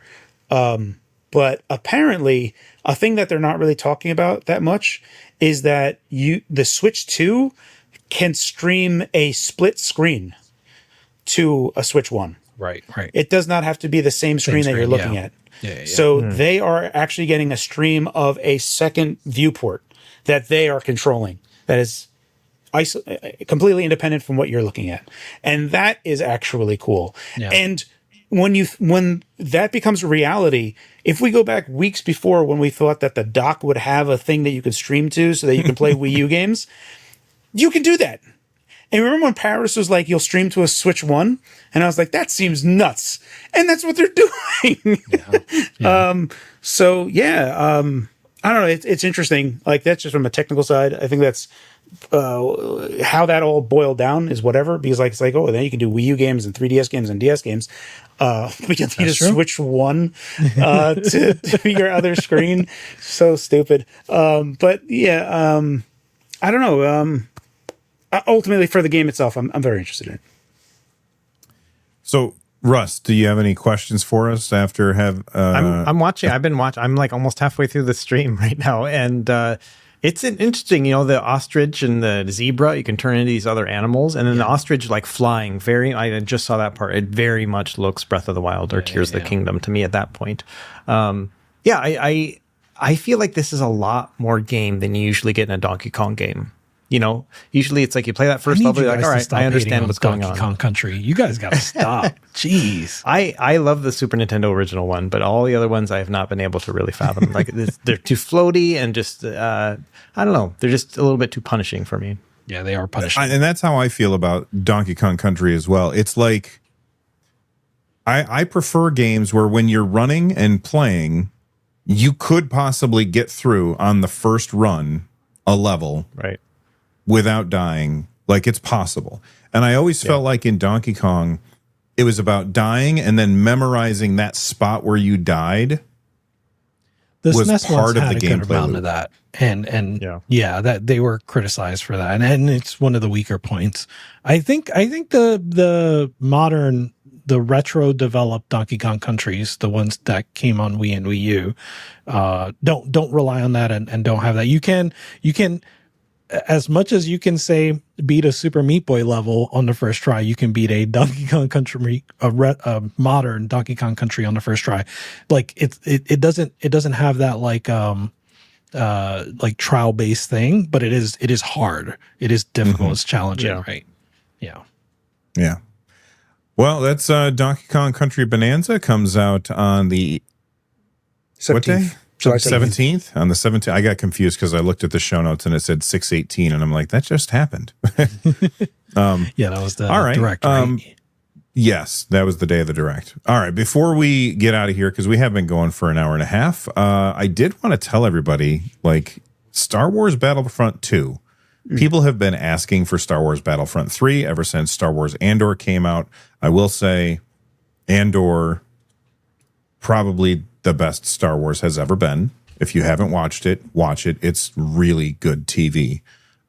But apparently, a thing that they're not really talking about that much is that the Switch 2 can stream a split screen to a Switch 1. Right. It does not have to be the same screen that you're looking at. Yeah. So they are actually getting a stream of a second viewport that they are controlling. That is completely independent from what you're looking at. And that is actually cool. Yeah. And when that becomes a reality, if we go back weeks before when we thought that the dock would have a thing that you could stream to so that you can play Wii U games, you can do that. And remember when Paris was like, you'll stream to a Switch 1? And I was like, that seems nuts. And that's what they're doing. Yeah. I don't know. It's interesting. Like, that's just from a technical side. I think that's how that all boiled down is whatever, because like, it's like, oh, then you can do Wii U games and 3DS games and DS games. But you need to switch one to your other screen. So stupid. But yeah, I don't know. Ultimately, for the game itself, I'm very interested in it. So, Russ, do you have any questions for us after I'm watching. I've been watching. I'm like almost halfway through the stream right now, and it's an interesting. You know, the ostrich and the zebra. You can turn into these other animals, and then the ostrich like flying. I just saw that part. It very much looks Breath of the Wild or Tears of the Kingdom to me at that point. I feel like this is a lot more game than you usually get in a Donkey Kong game. You know, usually it's like you play that first level, you're like, all right, I understand what's going on. Donkey Kong Country. You guys got to stop. Jeez. I love the Super Nintendo original one, but all the other ones I have not been able to really fathom. Like they're too floaty and just, I don't know. They're just a little bit too punishing for me. Yeah, they are punishing. And that's how I feel about Donkey Kong Country as well. It's like, I prefer games where when you're running and playing, you could possibly get through on the first run a level. Right. Without dying, like it's possible. And I always felt like in Donkey Kong, it was about dying and then memorizing that spot where you died. The SNES part of the gameplay of that, and that they were criticized for that, and it's one of the weaker points. I think the modern, the retro developed Donkey Kong countries, the ones that came on Wii and Wii U, don't rely on that and don't have that. You can. As much as you can say beat a Super Meat Boy level on the first try, you can beat a Donkey Kong Country, a modern Donkey Kong Country on the first try. Like it doesn't have that like trial based thing, but it is hard. It is difficult. It's challenging, right? Yeah. Yeah. Well, that's Donkey Kong Country Bonanza comes out on the 17th. What day? July 17th. On the 17th, I got confused because I looked at the show notes and it said 6/18, and I'm like, that just happened. That was the direct. Right? Yes, that was the day of the direct. All right, before we get out of here, because we have been going for an hour and a half, I did want to tell everybody, like, Star Wars Battlefront 2. People have been asking for Star Wars Battlefront 3 ever since Star Wars Andor came out. I will say, Andor, probably the best Star Wars has ever been. If you haven't watched it, watch it. It's really good TV.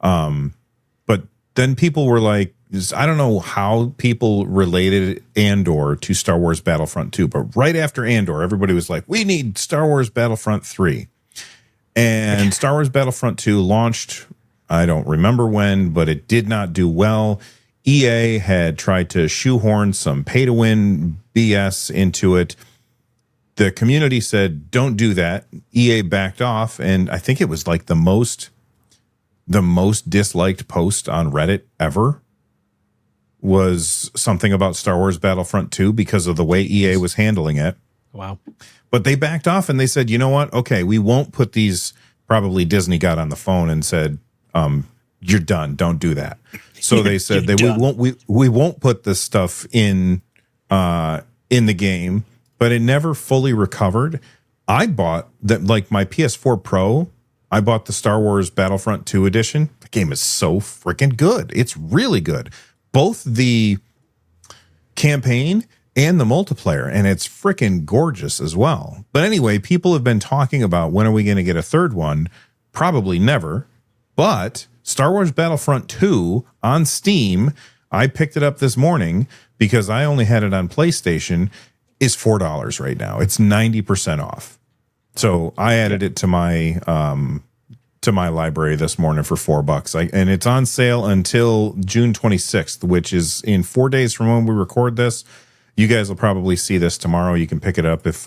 But then people were like, I don't know how people related Andor to Star Wars Battlefront 2, but right after Andor, everybody was like, we need Star Wars Battlefront 3. And Star Wars Battlefront 2 launched, I don't remember when, but it did not do well. EA had tried to shoehorn some pay-to-win BS into it. the community said, don't do that. EA backed off. And I think it was like the most disliked post on Reddit ever was something about Star Wars Battlefront 2 because of the way EA was handling it. Wow. But they backed off and they said, you know what? Okay, we won't put these. Probably Disney got on the phone and said, you're done. Don't do that. So they said that we won't put this stuff in the game, but it never fully recovered. I bought that, like my PS4 Pro. I bought the Star Wars Battlefront 2 edition. The game is so freaking good. It's really good. Both the campaign and the multiplayer, and it's freaking gorgeous as well. But anyway, people have been talking about when are we going to get a third one? Probably never. But Star Wars Battlefront 2 on Steam, I picked it up this morning because I only had it on PlayStation, is $4 right now. It's 90% off. So I added it to my library this morning for $4. And it's on sale until June 26th, which is in 4 days from when we record this. You guys will probably see this tomorrow. You can pick it up if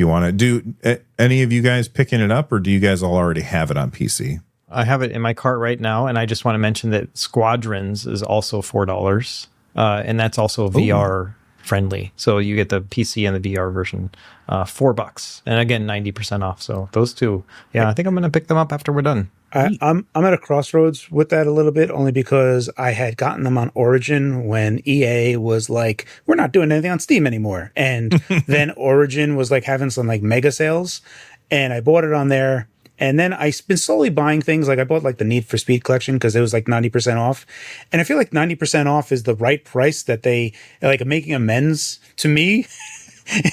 you want to. Do any of you guys picking it up, or do you guys all already have it on PC? I have it in my cart right now, and I just want to mention that Squadrons is also $4, and that's also VR friendly. So you get the PC and the VR version, $4, and again 90% off. So those two, I think I'm going to pick them up after we're done. I'm at a crossroads with that a little bit, only because I had gotten them on Origin when EA was like, we're not doing anything on Steam anymore. And then Origin was like having some like mega sales, and I bought it on there. And then I've been slowly buying things. Like I bought like the Need for Speed collection because it was like 90% off. And I feel like 90% off is the right price that they like making amends to me.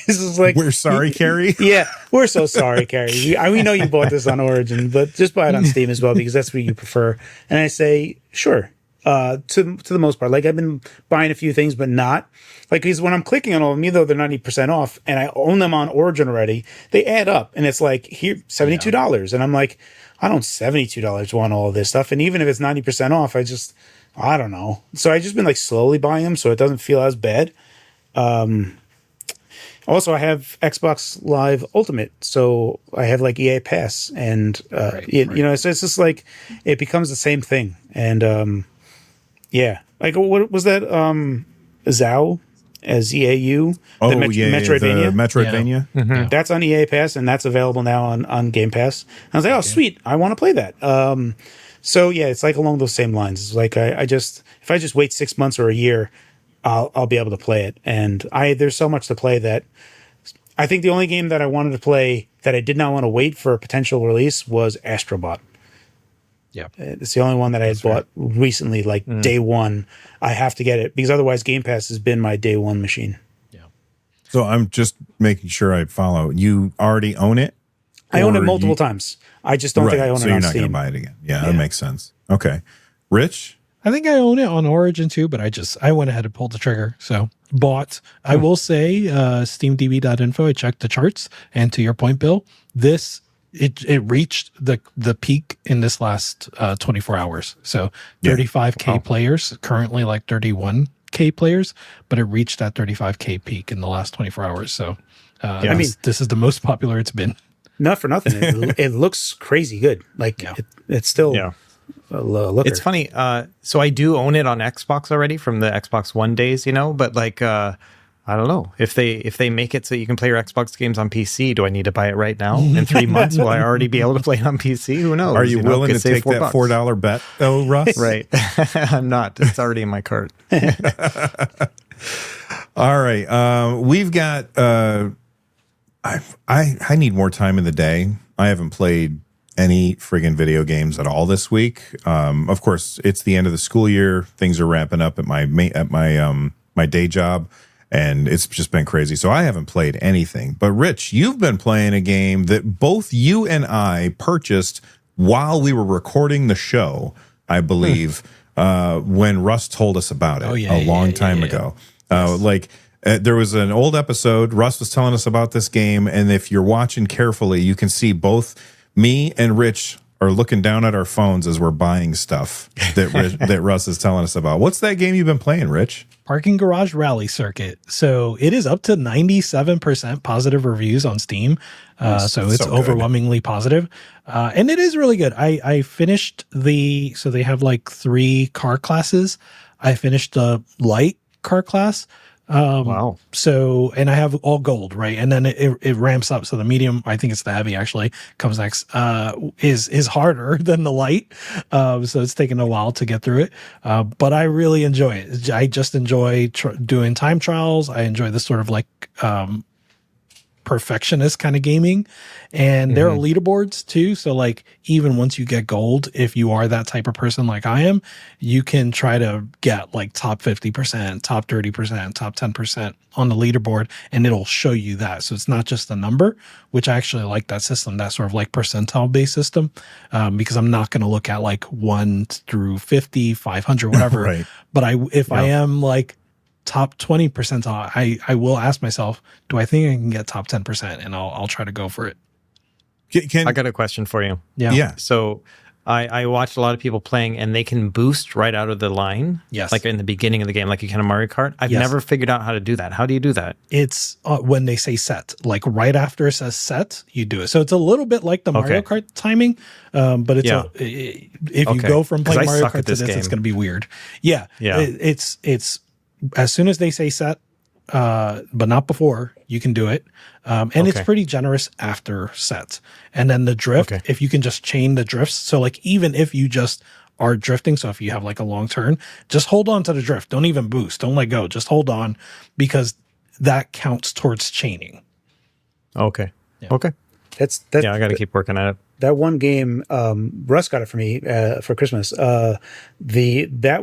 This is like, we're sorry, Carrie. Yeah, we're so sorry, Carrie. We know you bought this on Origin, but just buy it on Steam as well because that's what you prefer. And I say, sure, to the most part. Like I've been buying a few things, but not like, because when I'm clicking on all of them, even though they're 90% off, and I own them on Origin already, they add up, and it's like here $72, and I'm like, I don't $72 want all of this stuff, and even if it's 90% off, I don't know. So I just been like slowly buying them, so it doesn't feel as bad. Also, I have Xbox Live Ultimate, so I have like EA Pass, and you know, so it's just like it becomes the same thing. And like what was that? ZOO as EAU? Metroidvania. The Metroidvania. Yeah. Mm-hmm. Yeah. That's on EA Pass, and that's available now on Game Pass. And I was like, oh, sweet, I want to play that. So yeah, it's like along those same lines. It's like if I just wait 6 months or a year, I'll be able to play it. And there's so much to play that I think the only game that I wanted to play that I did not want to wait for a potential release was Astrobot. Yeah. It's the only one that I had bought recently, like day one. I have to get it because otherwise Game Pass has been my day one machine. Yeah. So I'm just making sure I follow. You already own it? I own it multiple times. I just don't think I own it on Steam. So you're not going to buy it again. Yeah, that makes sense. Okay. Rich? I think I own it on Origin too, but I went ahead and pulled the trigger. So bought. I will say, steamdb.info, I checked the charts, and to your point, Bill, it reached the peak in this last 24 hours. So 35K players, currently like 31K players, but it reached that 35K peak in the last 24 hours. So I mean, this is the most popular it's been. Not for nothing. It looks crazy good. Like it's still... Yeah. It's funny. So I do own it on Xbox already from the Xbox One days, but like, I don't know if they make it so you can play your Xbox games on PC. Do I need to buy it right now? In 3 months, will I already be able to play it on PC? Who knows? Are you willing to take that $4 bet, though, Russ? Right. I'm not. It's already in my cart. All right. We've got, I need more time in the day. I haven't played any friggin' video games at all this week. Of course, it's the end of the school year. Things are ramping up at my day job, and it's just been crazy. So I haven't played anything. But Rich, you've been playing a game that both you and I purchased while we were recording the show, I believe, when Russ told us about it a long time ago. There was an old episode. Russ was telling us about this game, and if you're watching carefully, you can see both me and Rich are looking down at our phones as we're buying stuff that Russ is telling us about. What's that game you've been playing, Rich? Parking Garage Rally Circuit. So it is up to 97% positive reviews on Steam. So it's overwhelmingly positive. And it is really good. I finished so they have like 3 car classes. I finished the light car class. Wow. So, and I have all gold, right? And then it ramps up. So the medium, I think it's the heavy actually, comes next, is harder than the light. So it's taken a while to get through it. But I really enjoy it. I just enjoy doing time trials. I enjoy this sort of like, perfectionist kind of gaming, and there are leaderboards too. So like even once you get gold, if you are that type of person like I am, you can try to get like top 50%, top 30%, top 10% on the leaderboard, and it'll show you that. So it's not just a number, which I actually like that system, that sort of like percentile based system, because I'm not going to look at like 1 through 50, 500, whatever. Right. But if I am like top 20 percentile, I will ask myself, do I think I can get top 10%? And I'll try to go for it. I got a question for you. Yeah. So I watched a lot of people playing, and they can boost right out of the line. Yes. Like in the beginning of the game, like you can in Mario Kart. I've never figured out how to do that. How do you do that? It's when they say set, like right after it says set, you do it. So it's a little bit like the Mario Kart timing, but it's if you go from playing Mario Kart to this, it's going to be weird. Yeah. It's as soon as they say set, but not before, you can do it. And it's pretty generous after set. And then the drift, if you can just chain the drifts. So like even if you just are drifting, so if you have like a long turn, just hold on to the drift. Don't even boost. Don't let go. Just hold on, because that counts towards chaining. Okay. Yeah. Okay. That's I got to keep working at it. That one game, Russ got it for me for Christmas. That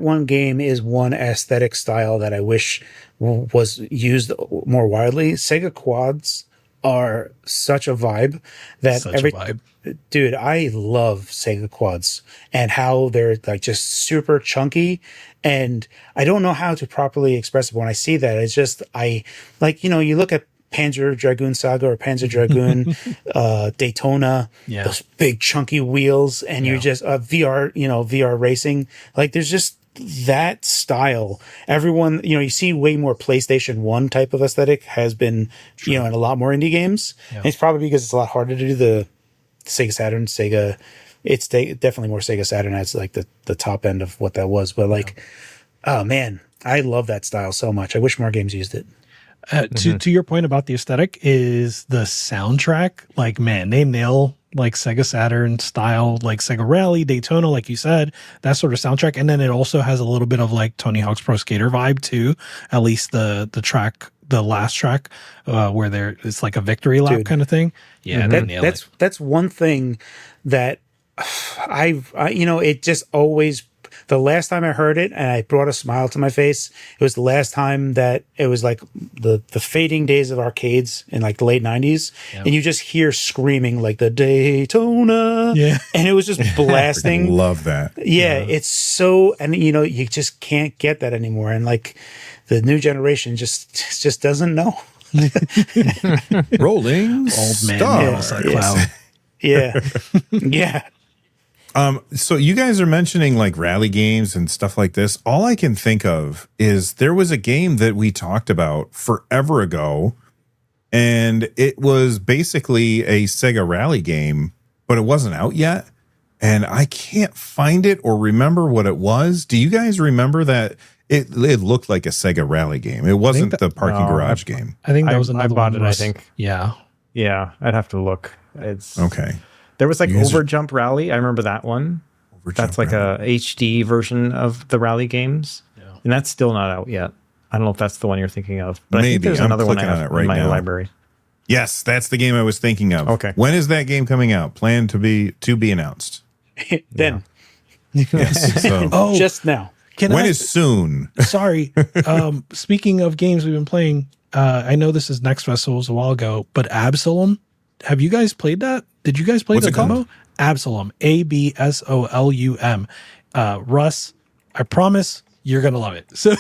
one game is one aesthetic style that I wish was used more widely. Sega quads are such a vibe that dude, I love Sega quads and how they're like just super chunky. And I don't know how to properly express it. But when I see that, it's just, I like, you look at Panzer Dragoon Saga or Panzer Dragoon Daytona, those big chunky wheels, and you're just VR racing. Like there's just that style. Everyone, you see way more PlayStation 1 type of aesthetic has been, in a lot more indie games. Yeah. And it's probably because it's a lot harder to do the Sega Saturn, it's definitely more Sega Saturn as like the top end of what that was. But like, oh man, I love that style so much. I wish more games used it. To your point about the aesthetic, is the soundtrack, like, man, they nail like Sega Saturn style, like Sega Rally, Daytona, like you said, that sort of soundtrack. And then it also has a little bit of like Tony Hawk's Pro Skater vibe too, at least the track, the last track, where it's like a victory lap kind of thing. Yeah, that's one thing that it just always. The last time I heard it and I brought a smile to my face, it was the last time that it was like the fading days of arcades in like the late 90s. Yeah. And you just hear screaming like the Daytona. Yeah. And it was just blasting. Love that. Yeah. It's so, and you just can't get that anymore. And like the new generation just doesn't know. Rolling old man cloud. Yeah. Yeah. So you guys are mentioning like rally games and stuff like this. All I can think of is there was a game that we talked about forever ago, and it was basically a Sega rally game, but it wasn't out yet. And I can't find it or remember what it was. Do you guys remember that? It looked like a Sega rally game. It wasn't the parking garage game. I think that was another one. I bought it, I think. Yeah. Yeah, I'd have to look. It's okay. There was like Overjump Rally. I remember that one. That's like a HD version of the rally games. Yeah. And that's still not out yet. I don't know if that's the one you're thinking of. But maybe. I think there's another one I have in my library. Yes, that's the game I was thinking of. Okay. When is that game coming out? Planned to be announced. Then. Yes. So. Just now. When is soon? Sorry. Speaking of games we've been playing, I know this is Next Festival, was a while ago, but Absalom. Have you guys played that? Did you guys play the demo? Called? Absalom, ABSOLUM. Russ, I promise you're gonna love it. So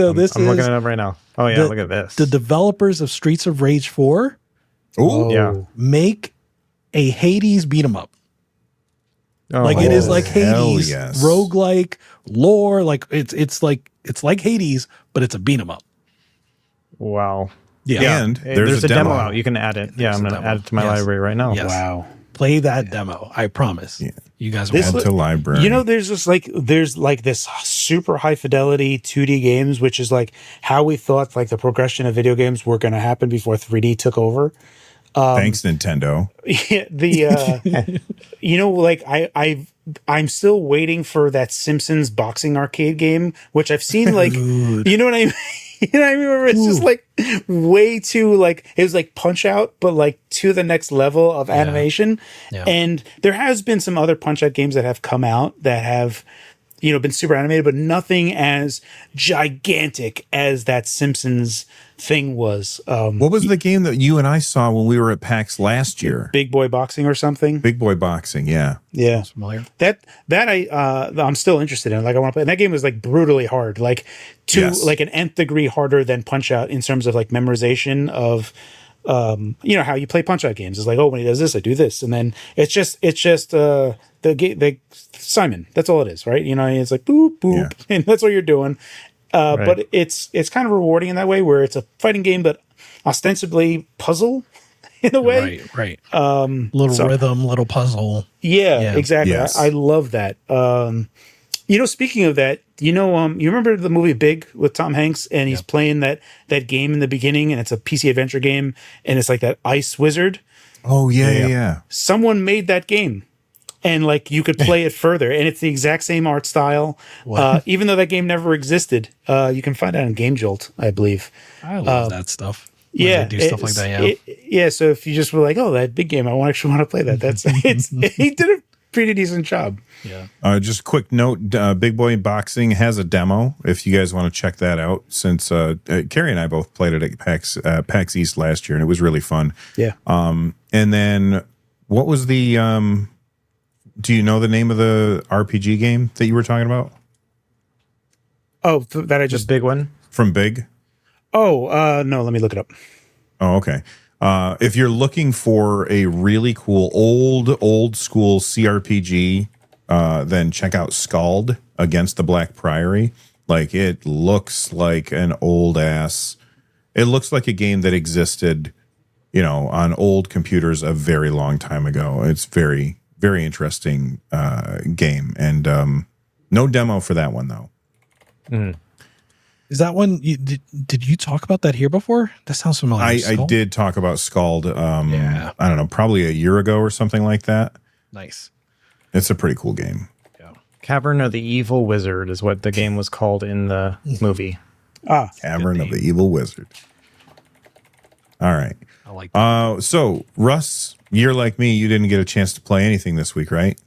I'm looking it up right now. Oh yeah, look at this. The developers of Streets of Rage 4, yeah, make a Hades beat 'em up. Like it is like hell Hades, yes. roguelike lore. Like it's like Hades, but it's a beat 'em up. Wow. Yeah. And There's a demo out. You can add it. Yeah, I'm going to add it to my library right now. Yes. Wow. Play that demo. I promise. Yeah. You guys will This love Add it. to library. You know, there's like this super high fidelity 2D games, which is like how we thought like the progression of video games were going to happen before 3D took over. Thanks, Nintendo. Yeah, you know, like I'm still waiting for that Simpsons boxing arcade game, which I've seen like, you know what I mean? You know what I remember? It's just like way too like it was like Punch Out, but like to the next level of animation. Yeah. And there has been some other Punch Out games that have come out that have, you know, been super animated, but nothing as gigantic as that Simpsons thing was. What was the game that you and I saw when we were at PAX last year? Big Boy Boxing or something. Big Boy Boxing, yeah. Yeah. Familiar? That I'm still interested in. Like I want to play. And that game was like brutally hard, like like an nth degree harder than Punch Out in terms of like memorization of, you know how you play Punch Out games. It's like, oh, when he does this, I do this, and then it's just the Simon. That's all it is, right? You know, it's like boop boop, and that's what you're doing. Right. But it's kind of rewarding in that way, where it's a fighting game, but ostensibly puzzle in a way. Right. Little rhythm, little puzzle. Yeah, exactly. Yes. I love that. You know, speaking of that, you know, you remember the movie Big with Tom Hanks, and he's playing that game in the beginning, and it's a PC adventure game, and it's like that ice wizard. Oh, yeah. Someone made that game, and like you could play it further, and it's the exact same art style. Even though that game never existed, you can find it on Game Jolt, I believe. I love that stuff. When Yeah, they do stuff like that. Yeah. So if you just were like, oh, that big game, I actually want to play that. That's he did a pretty decent job. Yeah. Just a quick note, Big Boy Boxing has a demo if you guys want to check that out, since Carrie and I both played it at PAX East last year, and it was really fun. Yeah. And then what was the do you know the name of the RPG game that you were talking about? Oh, that I just Big one. From Big? Oh, no, let me look it up. Oh, okay. If you're looking for a really cool old school CRPG, then check out Scald Against the Black Priory. Like, it looks like an old ass. It looks like a game that existed, you know, on old computers a very long time ago. It's very, very interesting game, and no demo for that one though. Is that one? Did you talk about that here before? That sounds familiar. I did talk about Scald. I don't know, probably a year ago or something like that. Nice. It's a pretty cool game. Yeah. Cavern of the Evil Wizard is what the game was called in the movie. Cavern of the Evil Wizard. All right. I like that. So Russ, you're like me. You didn't get a chance to play anything this week, right?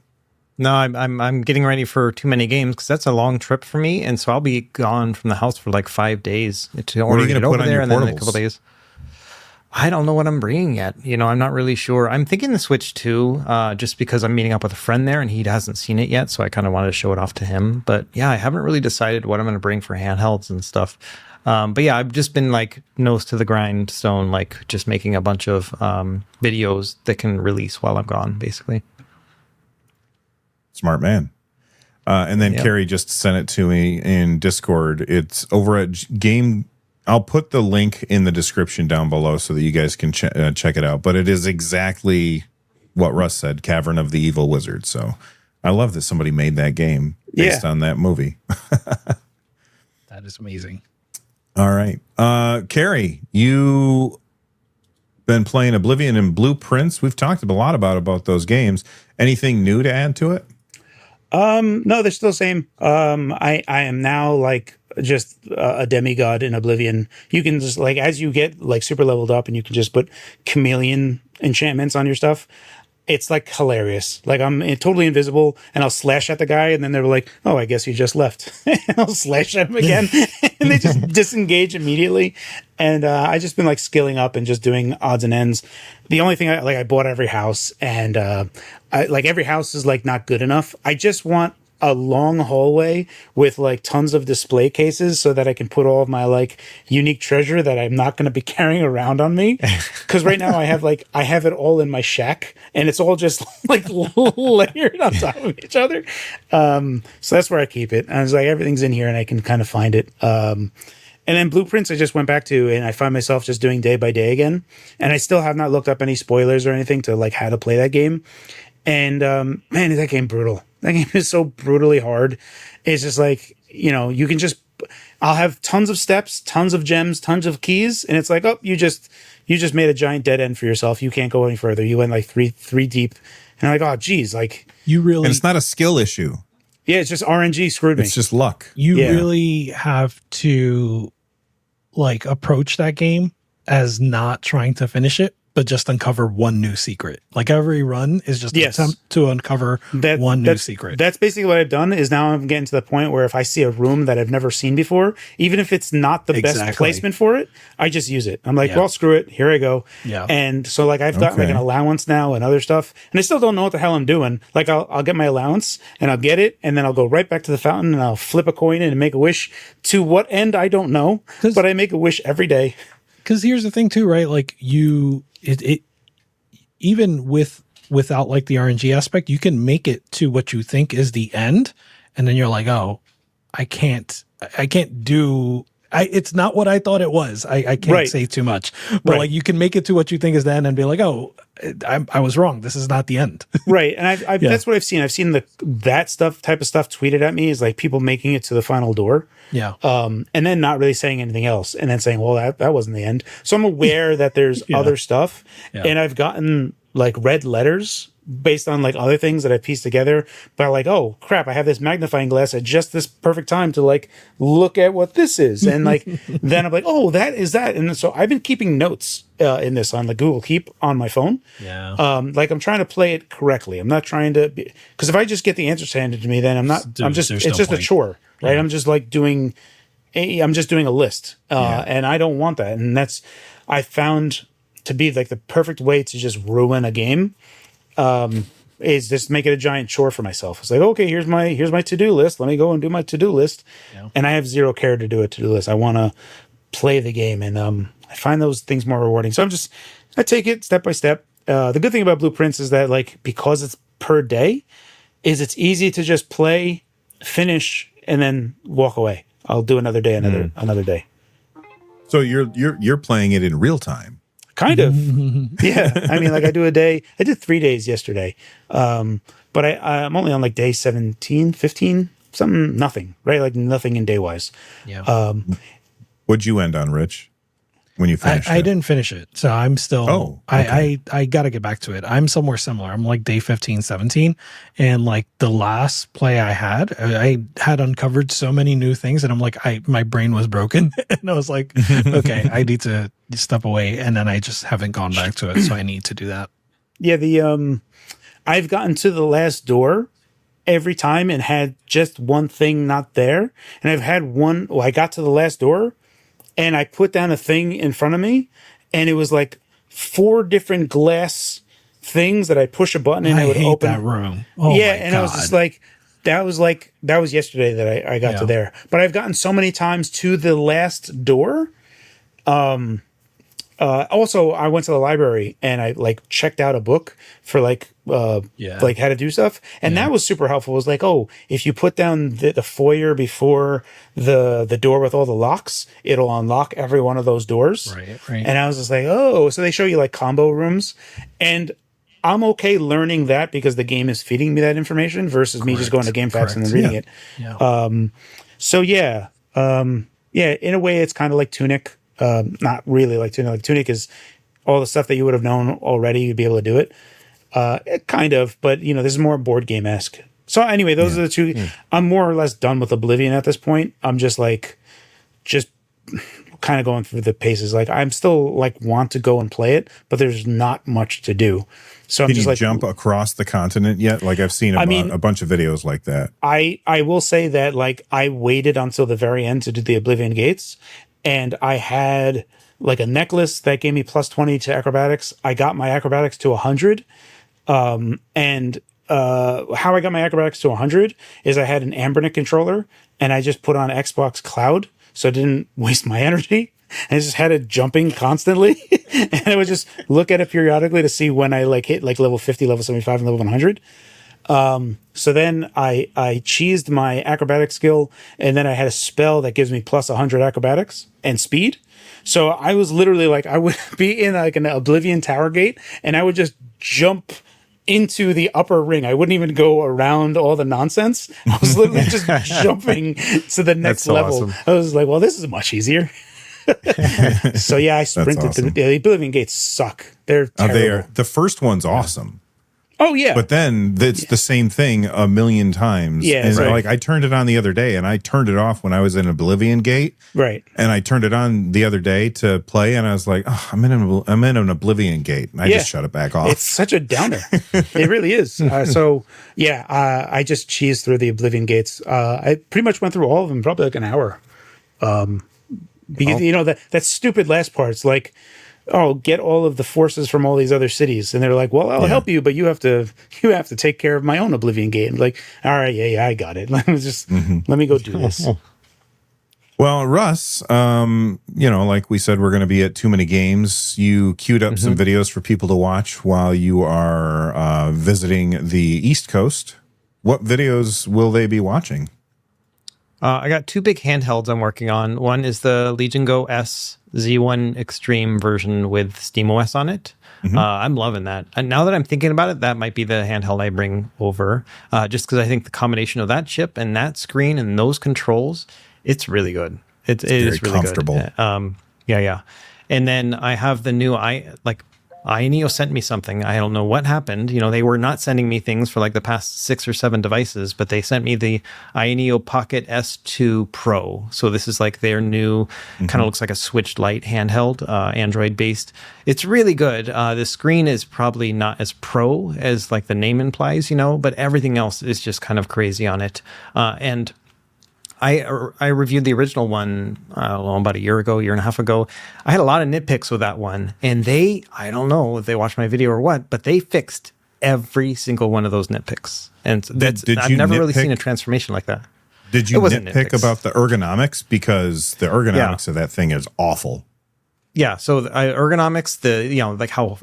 No, I'm getting ready for too many games because that's a long trip for me, and so I'll be gone from the house for like 5 days to order gonna it put over on there, your and then in a portables? couple days. I don't know what I'm bringing yet. You know, I'm not really sure. I'm thinking the Switch 2, just because I'm meeting up with a friend there and he hasn't seen it yet, so I kind of wanted to show it off to him. But yeah, I haven't really decided what I'm going to bring for handhelds and stuff. But yeah, I've just been like nose to the grindstone, like just making a bunch of videos that can release while I'm gone, basically. Smart man. And then Carrie just sent it to me in Discord. It's over at Game. I'll put the link in the description down below so that you guys can check it out. But it is exactly what Russ said, Cavern of the Evil Wizard. So I love that somebody made that game based on that movie. That is amazing. All right. Carrie, you been playing Oblivion and Blueprints. We've talked a lot about those games. Anything new to add to it? No, they're still the same. I am now like just a demigod in Oblivion. You can just like, as you get like super leveled up and you can just put chameleon enchantments on your stuff. It's like hilarious. Like I'm totally invisible and I'll slash at the guy and then they're like, oh, I guess you just left. And I'll slash at him again and they just disengage immediately. And I just been like skilling up and just doing odds and ends. The only thing I bought every house and I like every house is like not good enough. I just want a long hallway with like tons of display cases so that I can put all of my like unique treasure that I'm not going to be carrying around on me. Because right now I have it all in my shack, and it's all just like layered on top of each other. So that's where I keep it. I was like, everything's in here, and I can kind of find it. And then Blueprints, I just went back to, and I find myself just doing day by day again. And I still have not looked up any spoilers or anything to like how to play that game. And man, is that game brutal. That game is so brutally hard. It's just like, you can just, I'll have tons of steps, tons of gems, tons of keys. And it's like, oh, you just made a giant dead end for yourself. You can't go any further. You went like three deep. And I'm like, oh, geez, like. And it's not a skill issue. Yeah, it's just RNG screwed me. It's just luck. You really have to like approach that game as not trying to finish it, but just uncover one new secret. Like every run is just an attempt to uncover one new secret. That's basically what I've done. Is now I'm getting to the point where if I see a room that I've never seen before, even if it's not the best placement for it, I just use it. I'm like, well, screw it. Here I go. Yeah. And so like I've got like an allowance now and other stuff, and I still don't know what the hell I'm doing. Like I'll get my allowance and I'll get it, and then I'll go right back to the fountain and I'll flip a coin in and make a wish. To what end, I don't know, but I make a wish every day. Because here's the thing too, right? Like it even without like the RNG aspect, you can make it to what you think is the end, and then you're like, oh, I can't do. It's not what I thought it was. I can't say too much, but like you can make it to what you think is the end and be like, oh, I was wrong. This is not the end. Right. And I've that's what I've seen. I've seen that type of stuff tweeted at me is like people making it to the final door. Yeah. And then not really saying anything else, and then saying, well, that wasn't the end. So I'm aware that there's other stuff, and I've gotten like red letters based on like other things that I pieced together, but like, oh crap, I have this magnifying glass at just this perfect time to like look at what this is. And like, then I'm like, oh, that is that. And so I've been keeping notes in this on like Google Keep on my phone. Yeah. Like I'm trying to play it correctly. I'm not trying to because if I just get the answers handed to me, then it's just a chore, right? Yeah. I'm just doing a list. And I don't want that. And I found to be like the perfect way to just ruin a game. Is just make it a giant chore for myself. It's like, okay, here's my to-do list. Let me go and do my to-do list. Yeah. And I have zero care to do a to-do list. I want to play the game, and I find those things more rewarding. So I take it step by step. The good thing about Blueprints is that like because it's per day, it's easy to just play, finish, and then walk away. I'll do another day, another day. So you're playing it in real time. Kind of. Yeah. I mean, like I do a day. I did 3 days yesterday. But I'm only on like day 17, 15, something, nothing, right? Like nothing in day wise. Yeah. What'd you end on, Rich? When you finished I didn't finish it. So I'm still, okay. I got to get back to it. I'm somewhere similar. I'm like day 15, 17. And like the last play I had uncovered so many new things. And I'm like, my brain was broken. And I was like, okay, I need to step away. And then I just haven't gone back to it. So I need to do that. Yeah. I've gotten to the last door every time and had just one thing not there. And I've had I got to the last door, and I put down a thing in front of me, and it was like 4 different glass things that I push a button and it would open. That room. Oh yeah, and God. I was just like, that was yesterday that I got to there. But I've gotten so many times to the last door. Also, I went to the library and I like checked out a book for like how to do stuff, and that was super helpful. It was like, oh, if you put down the foyer before the door with all the locks, it'll unlock every one of those doors. Right. And I was just like, oh, so they show you like combo rooms, and I'm okay learning that because the game is feeding me that information versus me just going to GameFAQs and then reading it. Yeah. In a way, it's kind of like Tunic. Not really like Tunic. Like Tunic is all the stuff that you would have known already. You'd be able to do it. Kind of, but this is more board game-esque. So anyway, those are the two. I'm more or less done with Oblivion at this point. I'm just kind of going through the paces. Like I'm still like want to go and play it, but there's not much to do. So I'm Can just you like jump across the continent yet? Like I've seen a bunch of videos like that. I will say that like I waited until the very end to do the Oblivion Gates, and I had like a necklace that gave me plus 20 to acrobatics. I got my acrobatics to 100. And how I got my acrobatics to 100 is I had an Ambernic controller and I just put on Xbox Cloud so I didn't waste my energy. And I just had it jumping constantly, and I would just look at it periodically to see when I like hit like level 50, level 75, and level 100. So then I cheesed my acrobatic skill, and then I had a spell that gives me plus 100 acrobatics and speed. So I was literally like, I would be in like an Oblivion Tower gate, and I would just jump into the upper ring. I wouldn't even go around all the nonsense. I was literally just jumping to the next so level. awesome. I was like, well, this is much easier. So yeah, I sprinted awesome. the Oblivion gates suck. They're terrible. The first one's awesome. Oh yeah. But then it's the same thing a million times. Yeah, and right. like I turned it on the other day, and I turned it off when I was in Oblivion Gate. Right. And I turned it on the other day to play, and I was like, oh, I'm in an Oblivion Gate. And I just shut it back off. It's such a downer. It really is. So yeah, I just cheesed through the Oblivion gates. I pretty much went through all of them, probably like an hour. Because you know that stupid last part. It's like, oh, get all of the forces from all these other cities, and they're like, well, I'll help you, but you have to take care of my own Oblivion gate. I'm like, all right, yeah, I got it. Let me go do this. Well, Russ, like we said, we're going to be at Too Many Games. You queued up some videos for people to watch while you are visiting the East Coast. What videos will they be watching? I got two big handhelds I'm working on. One is the Legion Go S Z1 Extreme version with SteamOS on it. I'm loving that. And now that I'm thinking about it, that might be the handheld I bring over, just because I think the combination of that chip and that screen and those controls, it's really good. It is really comfortable. Good. Yeah. And then I have the new iNeo sent me something. I don't know what happened. You know, they were not sending me things for like the past 6 or 7 devices, but they sent me the iNeo Pocket S2 Pro. So this is like their new, kind of looks like a Switch Lite handheld, Android based. It's really good. The screen is probably not as pro as like the name implies, but everything else is just kind of crazy on it. And I reviewed the original one, about a year and a half ago. I had a lot of nitpicks with that one, and I don't know if they watched my video or what, but they fixed every single one of those nitpicks. And I've never really seen a transformation like that. Did you nitpick about the ergonomics? Because the ergonomics of that thing is awful. Yeah, so the ergonomics, like how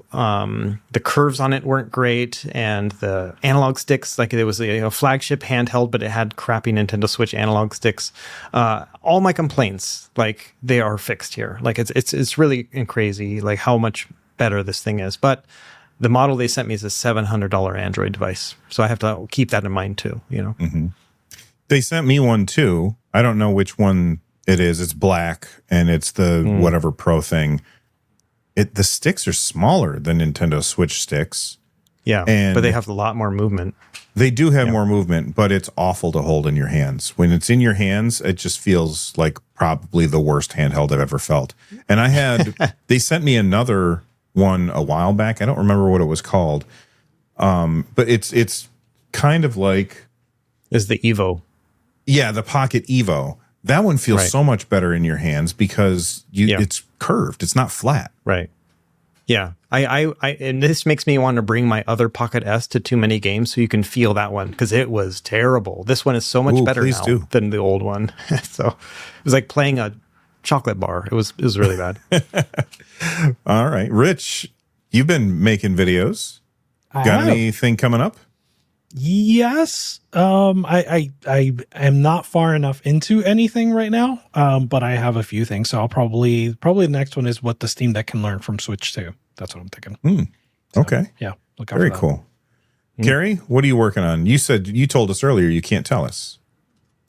the curves on it weren't great, and the analog sticks, like it was a flagship handheld, but it had crappy Nintendo Switch analog sticks. All my complaints, like they are fixed here. Like it's really crazy, like how much better this thing is. But the model they sent me is a $700 Android device, so I have to keep that in mind too. They sent me one too. I don't know which one it is. It's black, and it's the whatever Pro thing. The sticks are smaller than Nintendo Switch sticks. Yeah, but they have a lot more movement. They do have more movement, but it's awful to hold in your hands. When it's in your hands, it just feels like probably the worst handheld I've ever felt. And they sent me another one a while back. I don't remember what it was called. But it's kind of like... Is the Evo. Yeah, the Pocket Evo. That one feels so much better in your hands because it's curved. It's not flat. Right. Yeah. I and this makes me want to bring my other Pocket S to Too Many Games so you can feel that one, because it was terrible. This one is so much better now than the old one. So it was like playing a chocolate bar. It was really bad. All right. Rich, you've been making videos. Got anything coming up? Yes. I am not far enough into anything right now. But I have a few things. So I'll probably the next one is what the Steam Deck can learn from Switch 2. That's what I'm thinking. Okay. Yeah. Look out Very for that. cool. Carrie, what are you working on? You told us earlier you can't tell us.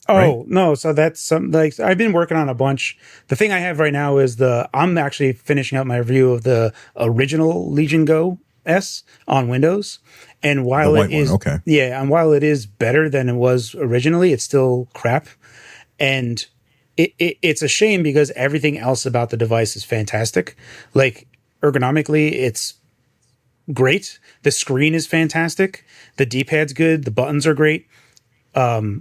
Oh, no. So that's something like I've been working on a bunch. The thing I have right now is I'm actually finishing up my review of the original Legion Go S on Windows. And while it is better than it was originally, it's still crap. And it's a shame because everything else about the device is fantastic. Like ergonomically, it's great. The screen is fantastic. The D-pad's good. The buttons are great. Russ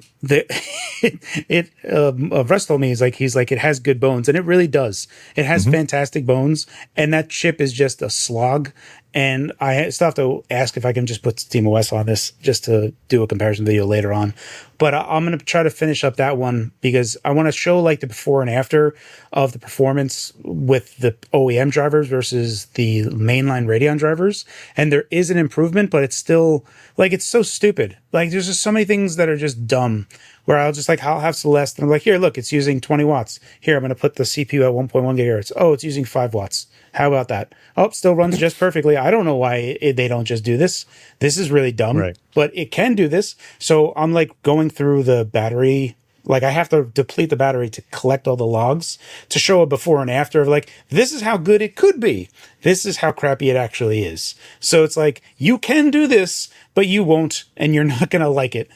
told me he's like it has good bones, and it really does. It has fantastic bones, and that chip is just a slog. and I still have to ask if I can just put SteamOS on this just to do a comparison video later on. But I'm going to try to finish up that one because I want to show like the before and after of the performance with the OEM drivers versus the mainline Radeon drivers. And there is an improvement, but it's still like, it's so stupid. Like there's just so many things that are just dumb where I'll just like, I'll have Celeste and I'm like, here, look, it's using 20 watts. Here, I'm going to put the CPU at 1.1 gigahertz. Oh, it's using 5 watts. How about that? Oh, still runs just perfectly. I don't know why they don't just do this. This is really dumb, right? But it can do this. So I'm like going through the battery. Like I have to deplete the battery to collect all the logs to show a before and after of like, this is how good it could be. This is how crappy it actually is. So it's like, you can do this, but you won't, and you're not going to like it.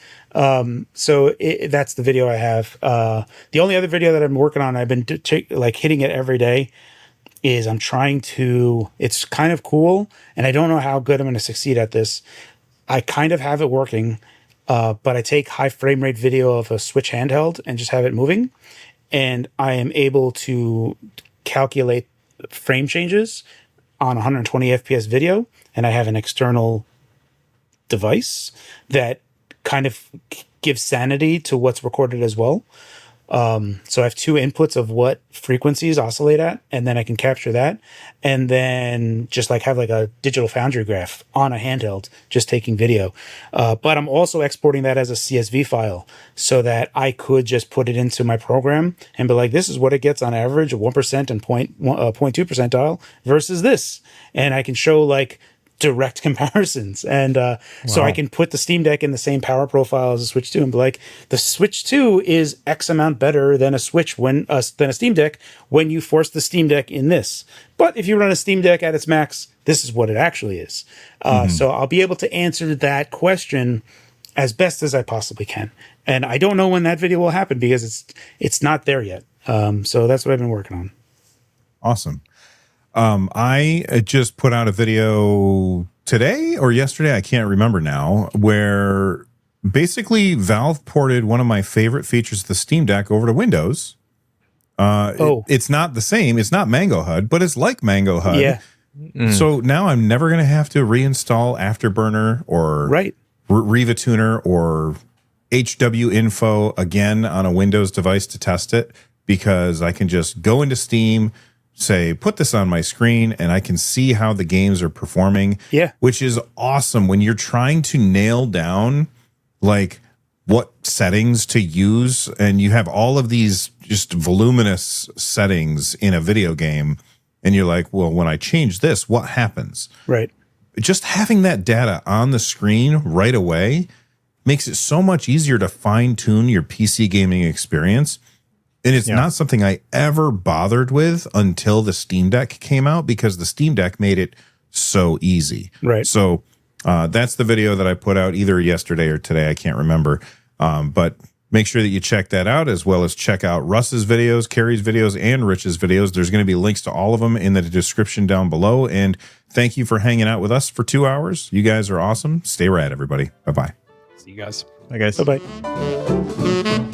So that's the video I have. The only other video that I'm working on, I've been like hitting it every day, is I'm trying to, it's kind of cool, and I don't know how good I'm going to succeed at this. I kind of have it working, but I take high frame rate video of a Switch handheld and just have it moving, and I am able to calculate frame changes on 120 FPS video, and I have an external device that kind of gives sanity to what's recorded as well. So I have two inputs of what frequencies oscillate at, and then I can capture that, and then just like have like a digital foundry graph on a handheld, just taking video. But I'm also exporting that as a CSV file so that I could just put it into my program and be like, this is what it gets on average, 1% and 0.2 percentile versus this. And I can show like direct comparisons, and so I can put the Steam Deck in the same power profile as the Switch 2 and be like, the Switch 2 is X amount better than a Switch than a Steam Deck when you force the Steam Deck in this. But if you run a Steam Deck at its max, this is what it actually is. So I'll be able to answer that question as best as I possibly can. And I don't know when that video will happen because it's not there yet. So that's what I've been working on. Awesome. I just put out a video today or yesterday, I can't remember now, where basically Valve ported one of my favorite features of the Steam Deck over to Windows. It's not the same. It's not Mango HUD, but it's like Mango HUD. Yeah. So now I'm never going to have to reinstall Afterburner or Riva Tuner or HW Info again on a Windows device to test it, because I can just go into Steam, say, put this on my screen, and I can see how the games are performing. Yeah. Which is awesome when you're trying to nail down like what settings to use, and you have all of these just voluminous settings in a video game, and you're like, well, when I change this, what happens? Right. Just having that data on the screen right away makes it so much easier to fine-tune your PC gaming experience. And it's not something I ever bothered with until the Steam Deck came out, because the Steam Deck made it so easy. Right. So that's the video that I put out either yesterday or today. I can't remember. But make sure that you check that out, as well as check out Russ's videos, Carrie's videos, and Rich's videos. There's going to be links to all of them in the description down below. And thank you for hanging out with us for 2 hours. You guys are awesome. Stay rad, everybody. Bye-bye. See you guys. Bye, guys. Bye-bye.